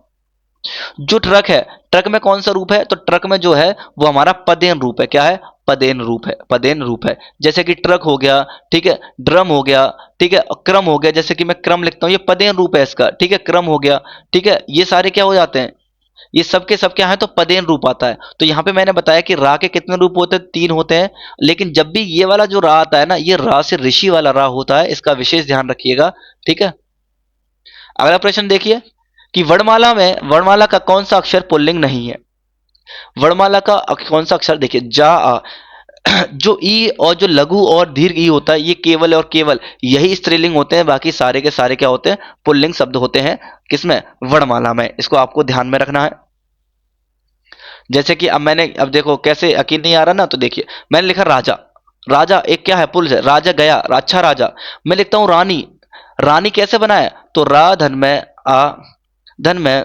जो ट्रक है, ट्रक में कौन सा रूप है? तो ट्रक में जो है वो हमारा पदेन रूप है। क्या है? पदेन रूप है, पदेन रूप है। जैसे कि ट्रक हो गया, ठीक है, ड्रम हो गया, ठीक है, क्रम हो गया। जैसे कि मैं क्रम लिखता हूं, ये पदेन रूप है इसका, ठीक है, क्रम हो गया, ठीक है। ये सारे क्या हो जाते हैं? ये सब के सब क्या है? तो पदेन रूप आता है। तो यहाँ पे मैंने बताया कि रा के कितने रूप होते हैं? 3 होते हैं। लेकिन जब भी ये वाला जो रा आता है ना, ये रा से ऋषि वाला रा होता है, इसका विशेष ध्यान रखिएगा। ठीक है, अगला प्रश्न देखिए कि वर्णमाला का कौन सा अक्षर पुल्लिंग नहीं है? वर्णमाला का कौन सा अक्षर? देखिए जा आ, जो ई और जो लघु और दीर्घ ई होता है, ये केवल और केवल यही स्त्रीलिंग होते हैं। बाकी सारे के सारे क्या होते हैं? पुल्लिंग शब्द होते हैं। किसमें? वर्णमाला में। इसको आपको ध्यान में रखना है। जैसे कि अब देखो कैसे यकीन नहीं आ रहा ना, तो देखिए मैंने लिखा राजा। राजा एक क्या है? पुल्स है। राजा गया, अच्छा राजा। मैं लिखता हूं रानी। रानी कैसे बनाया? तो रा धन में आ धन में,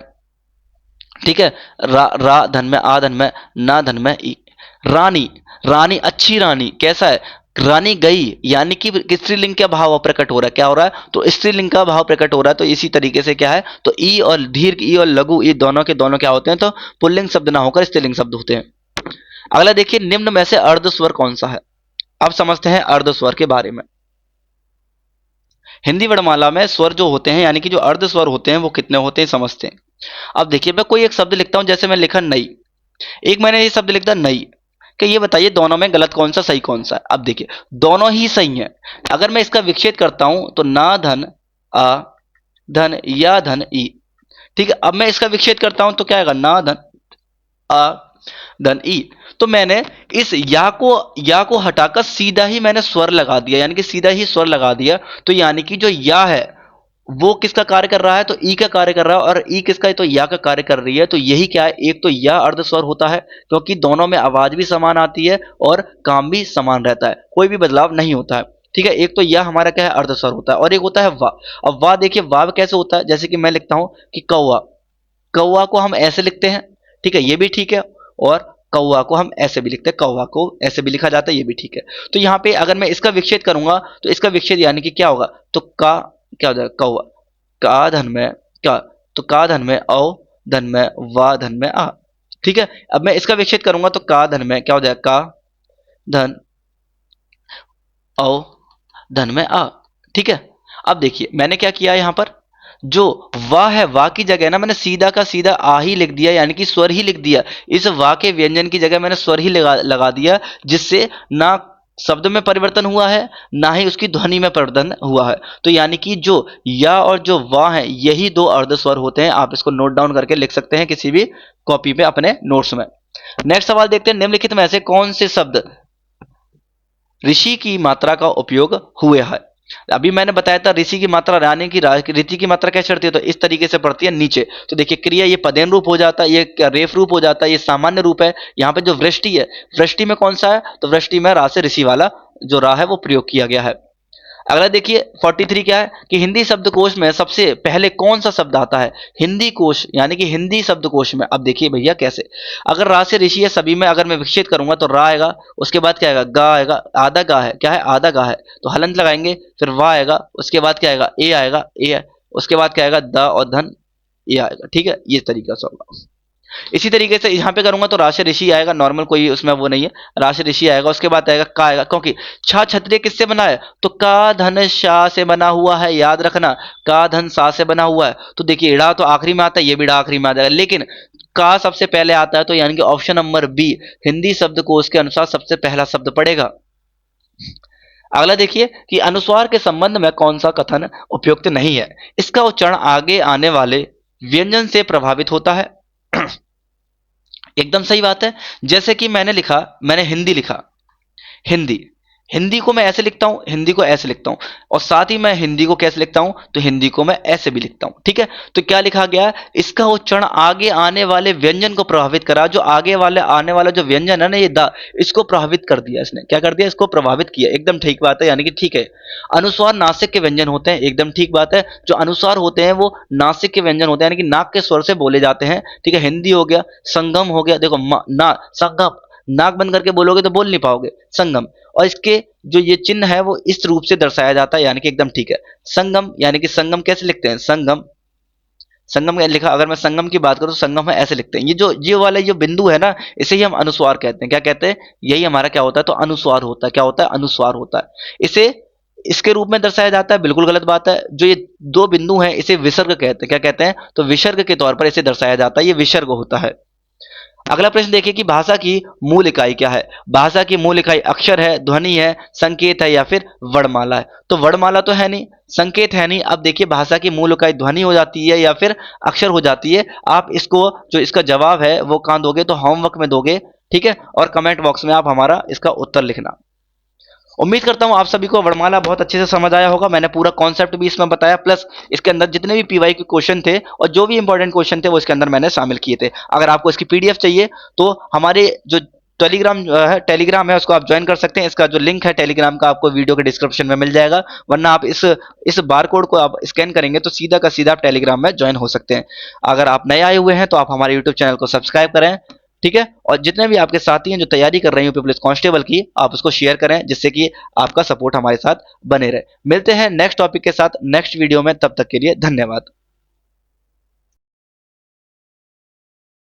ठीक है, रा धन में आ धन में ना धन में ई। रानी, रानी अच्छी रानी। कैसा है? रानी गई, यानी कि स्त्रीलिंग का भाव प्रकट हो रहा है। क्या हो रहा है? तो स्त्रीलिंग का भाव प्रकट हो रहा है। तो इसी तरीके से क्या है? तो ई और दीर्घ ई और लघु ई दोनों के दोनों क्या होते हैं? तो पुल्लिंग शब्द ना होकर स्त्रीलिंग शब्द होते हैं। अगला देखिए, निम्न में से अर्ध स्वर कौन सा है? अब समझते हैं अर्ध स्वर के बारे में। हिंदी वर्णमाला में स्वर जो होते हैं, यानी कि जो अर्ध स्वर होते हैं, वो कितने होते हैं समझते हैं। अब देखिए मैं कोई एक शब्द लिखता हूं, जैसे मैं लिखा नई। एक मैंने ये शब्द लिखा नई, कि ये बताइए दोनों में गलत कौन सा, सही कौन सा है? अब देखिए दोनों ही सही हैं। अगर मैं इसका विच्छेद करता हूं तो ना धन आ धन या धन ई। ठीक है, अब मैं इसका विच्छेद करता हूं तो क्या आएगा? ना धन आ धन ई। तो मैंने इस या को हटाकर सीधा ही मैंने स्वर लगा दिया, यानी कि सीधा ही स्वर लगा दिया। तो यानी कि जो या है वो किसका कार्य कर रहा है? तो ई का कार्य कर रहा है। और ई किसका है? तो या का कार्य कर रही है। तो यही क्या है? एक तो या अर्ध स्वर होता है, क्योंकि दोनों में आवाज भी समान आती है और काम भी समान रहता है, कोई भी बदलाव नहीं होता है। ठीक है, एक तो यह हमारा क्या है? अर्ध स्वर होता है। और एक होता है वा। अब वा देखिए, वाव कैसे होता है? जैसे कि मैं लिखता हूं कि कौवा। कौवा को हम ऐसे लिखते हैं, ठीक है, ये भी ठीक है। और कौवा को हम ऐसे भी लिखते हैं, कौवा को ऐसे भी लिखा जाता है, ये भी ठीक है। तो यहाँ पे अगर मैं इसका विच्छेद करूंगा तो इसका विच्छेद यानी कि क्या होगा? तो का क्या हो जाएगा? कौवा। का धन में क्या? तो का धन में औ धन में वा धन में आ। ठीक है, अब मैं इसका विच्छेद करूंगा तो का धन में क्या हो जाएगा? का धन औ धन में आ। ठीक है, अब देखिए मैंने क्या किया यहां पर, जो वाह है, वाह की जगह ना मैंने सीधा का सीधा आ ही लिख दिया, यानी कि स्वर ही लिख दिया। इस वाह के व्यंजन की जगह मैंने स्वर ही लगा दिया, जिससे ना शब्द में परिवर्तन हुआ है, ना ही उसकी ध्वनि में परिवर्तन हुआ है। तो यानी कि जो या और जो वाह है, यही दो अर्ध स्वर होते हैं। आप इसको नोट डाउन करके लिख सकते हैं किसी भी कॉपी पे अपने नोट्स में। नेक्स्ट सवाल देखते हैं, निम्नलिखित में से कौन से शब्द ऋषि की मात्रा का उपयोग हुए है? अभी मैंने बताया था ऋषि की मात्रा रानी की ऋति की मात्रा कैसे चढ़ती है? तो इस तरीके से पढ़ती है नीचे। तो देखिए क्रिया, ये पदेन रूप हो जाता है, ये रेफ रूप हो जाता है, ये सामान्य रूप है। यहाँ पे जो वृष्टि है, वृष्टि में कौन सा है? तो वृष्टि में रा से ऋषि वाला जो रा है वो प्रयोग किया गया है। अगला देखिए 43 क्या है कि हिंदी शब्दकोश में सबसे पहले कौन सा शब्द आता है? हिंदी कोश, यानी कि हिंदी शब्दकोश में। अब देखिए भैया कैसे, अगर रा से ऋषि है सभी में, अगर मैं विच्छेद करूंगा तो रा आएगा, उसके बाद क्या आएगा? गा आएगा। आधा गा है, क्या है? आधा गा है, तो हलंत लगाएंगे, फिर वाह आएगा, उसके बाद क्या आएगा? ए आएगा, ए है, उसके बाद क्या आएगा? द और धन ए आएगा। ठीक है, ये तरीका से होगा। इसी तरीके से यहाँ पे करूंगा तो राशि ऋषि आएगा, नॉर्मल कोई उसमें वो नहीं है, राशि ऋषि आएगा। उसके बाद आएगा का आएगा, क्योंकि छा क्षत्रिय किससे बना है, तो का धन शाह से बना हुआ है, याद रखना का धन शाह से बना हुआ है। तो देखिए इड़ा तो आखिरी में आता है, ये भी इड़ा आखिरी में आ जाएगा, लेकिन का सबसे पहले आता है, तो यानी कि ऑप्शन नंबर बी हिंदी शब्दकोश के अनुसार सबसे पहला शब्द पड़ेगा। अगला देखिए कि अनुस्वार के संबंध में कौन सा कथन उपयुक्त नहीं है, इसका उच्चारण आगे आने वाले व्यंजन से प्रभावित होता है। एकदम सही बात है। जैसे कि मैंने हिंदी लिखा, हिंदी हिंदी को मैं ऐसे लिखता हूं, हिंदी को ऐसे लिखता हूं, और साथ ही मैं हिंदी को कैसे लिखता हूं, तो हिंदी को मैं ऐसे भी लिखता हूं। ठीक है, तो क्या लिखा गया, इसका उच्चारण आगे आने वाले व्यंजन को प्रभावित करा। जो आगे वाले आने वाला जो व्यंजन है ना, ये दा, इसको प्रभावित कर दिया, इसने क्या कर दिया, इसको प्रभावित किया। एकदम ठीक बात है, यानी कि ठीक है। अनुस्वार नासिक के व्यंजन होते हैं, एकदम ठीक बात है। जो अनुस्वार होते हैं वो नासिक के व्यंजन होते हैं, यानी कि नाक के स्वर से बोले जाते हैं। ठीक है, हिंदी हो गया, संगम हो गया, देखो ना संगम, नाक बंद करके बोलोगे तो बोल नहीं पाओगे, संगम। और इसके जो ये चिन्ह है वो इस रूप से दर्शाया जाता है, यानी कि एकदम ठीक है। संगम, यानी कि संगम कैसे लिखते हैं, संगम, संगम लिखा, अगर मैं संगम की बात करूं तो संगम है ऐसे लिखते हैं। ये वाला जो बिंदु है ना, इसे ही हम अनुस्वार कहते हैं। क्या कहते हैं, यही हमारा क्या होता है, तो अनुस्वार होता है। क्या होता है, अनुस्वार होता है। इसे इसके रूप में दर्शाया जाता है, बिल्कुल गलत बात है। जो ये दो बिंदु हैं इसे विसर्ग कहते हैं। क्या कहते हैं, तो विसर्ग के तौर पर इसे दर्शाया जाता है, ये विसर्ग होता है। अगला प्रश्न देखिए कि भाषा की मूल इकाई क्या है। भाषा की मूल इकाई अक्षर है, ध्वनि है, संकेत है, या फिर वर्णमाला है। तो वर्णमाला तो है नहीं, संकेत है नहीं। अब देखिए भाषा की मूल इकाई ध्वनि हो जाती है या फिर अक्षर हो जाती है। आप इसको जो इसका जवाब है वो कहाँ दोगे, तो होमवर्क में दोगे। ठीक है, और कमेंट बॉक्स में आप हमारा इसका उत्तर लिखना। उम्मीद करता हूं आप सभी को वर्णमाला बहुत अच्छे से समझ आया होगा। मैंने पूरा कॉन्सेप्ट भी इसमें बताया, प्लस इसके अंदर जितने भी पीवाई के क्वेश्चन थे और जो भी इंपॉर्टेंट क्वेश्चन थे वो इसके अंदर मैंने शामिल किए थे। अगर आपको इसकी पीडीएफ चाहिए तो हमारे जो टेलीग्राम है उसको आप ज्वाइन कर सकते हैं। इसका जो लिंक है टेलीग्राम का आपको वीडियो के डिस्क्रिप्शन में मिल जाएगा, वरना आप इस बार कोड को आप स्कैन करेंगे तो सीधा का सीधा आप टेलीग्राम में ज्वाइन हो सकते हैं। अगर आप नए आए हुए हैं तो आप हमारे यूट्यूब चैनल को सब्सक्राइब करें। ठीक है, और जितने भी आपके साथी हैं जो तैयारी कर रहे हैं यूपी पुलिस कांस्टेबल की, आप उसको शेयर करें जिससे कि आपका सपोर्ट हमारे साथ बने रहे। मिलते हैं नेक्स्ट टॉपिक के साथ नेक्स्ट वीडियो में, तब तक के लिए धन्यवाद।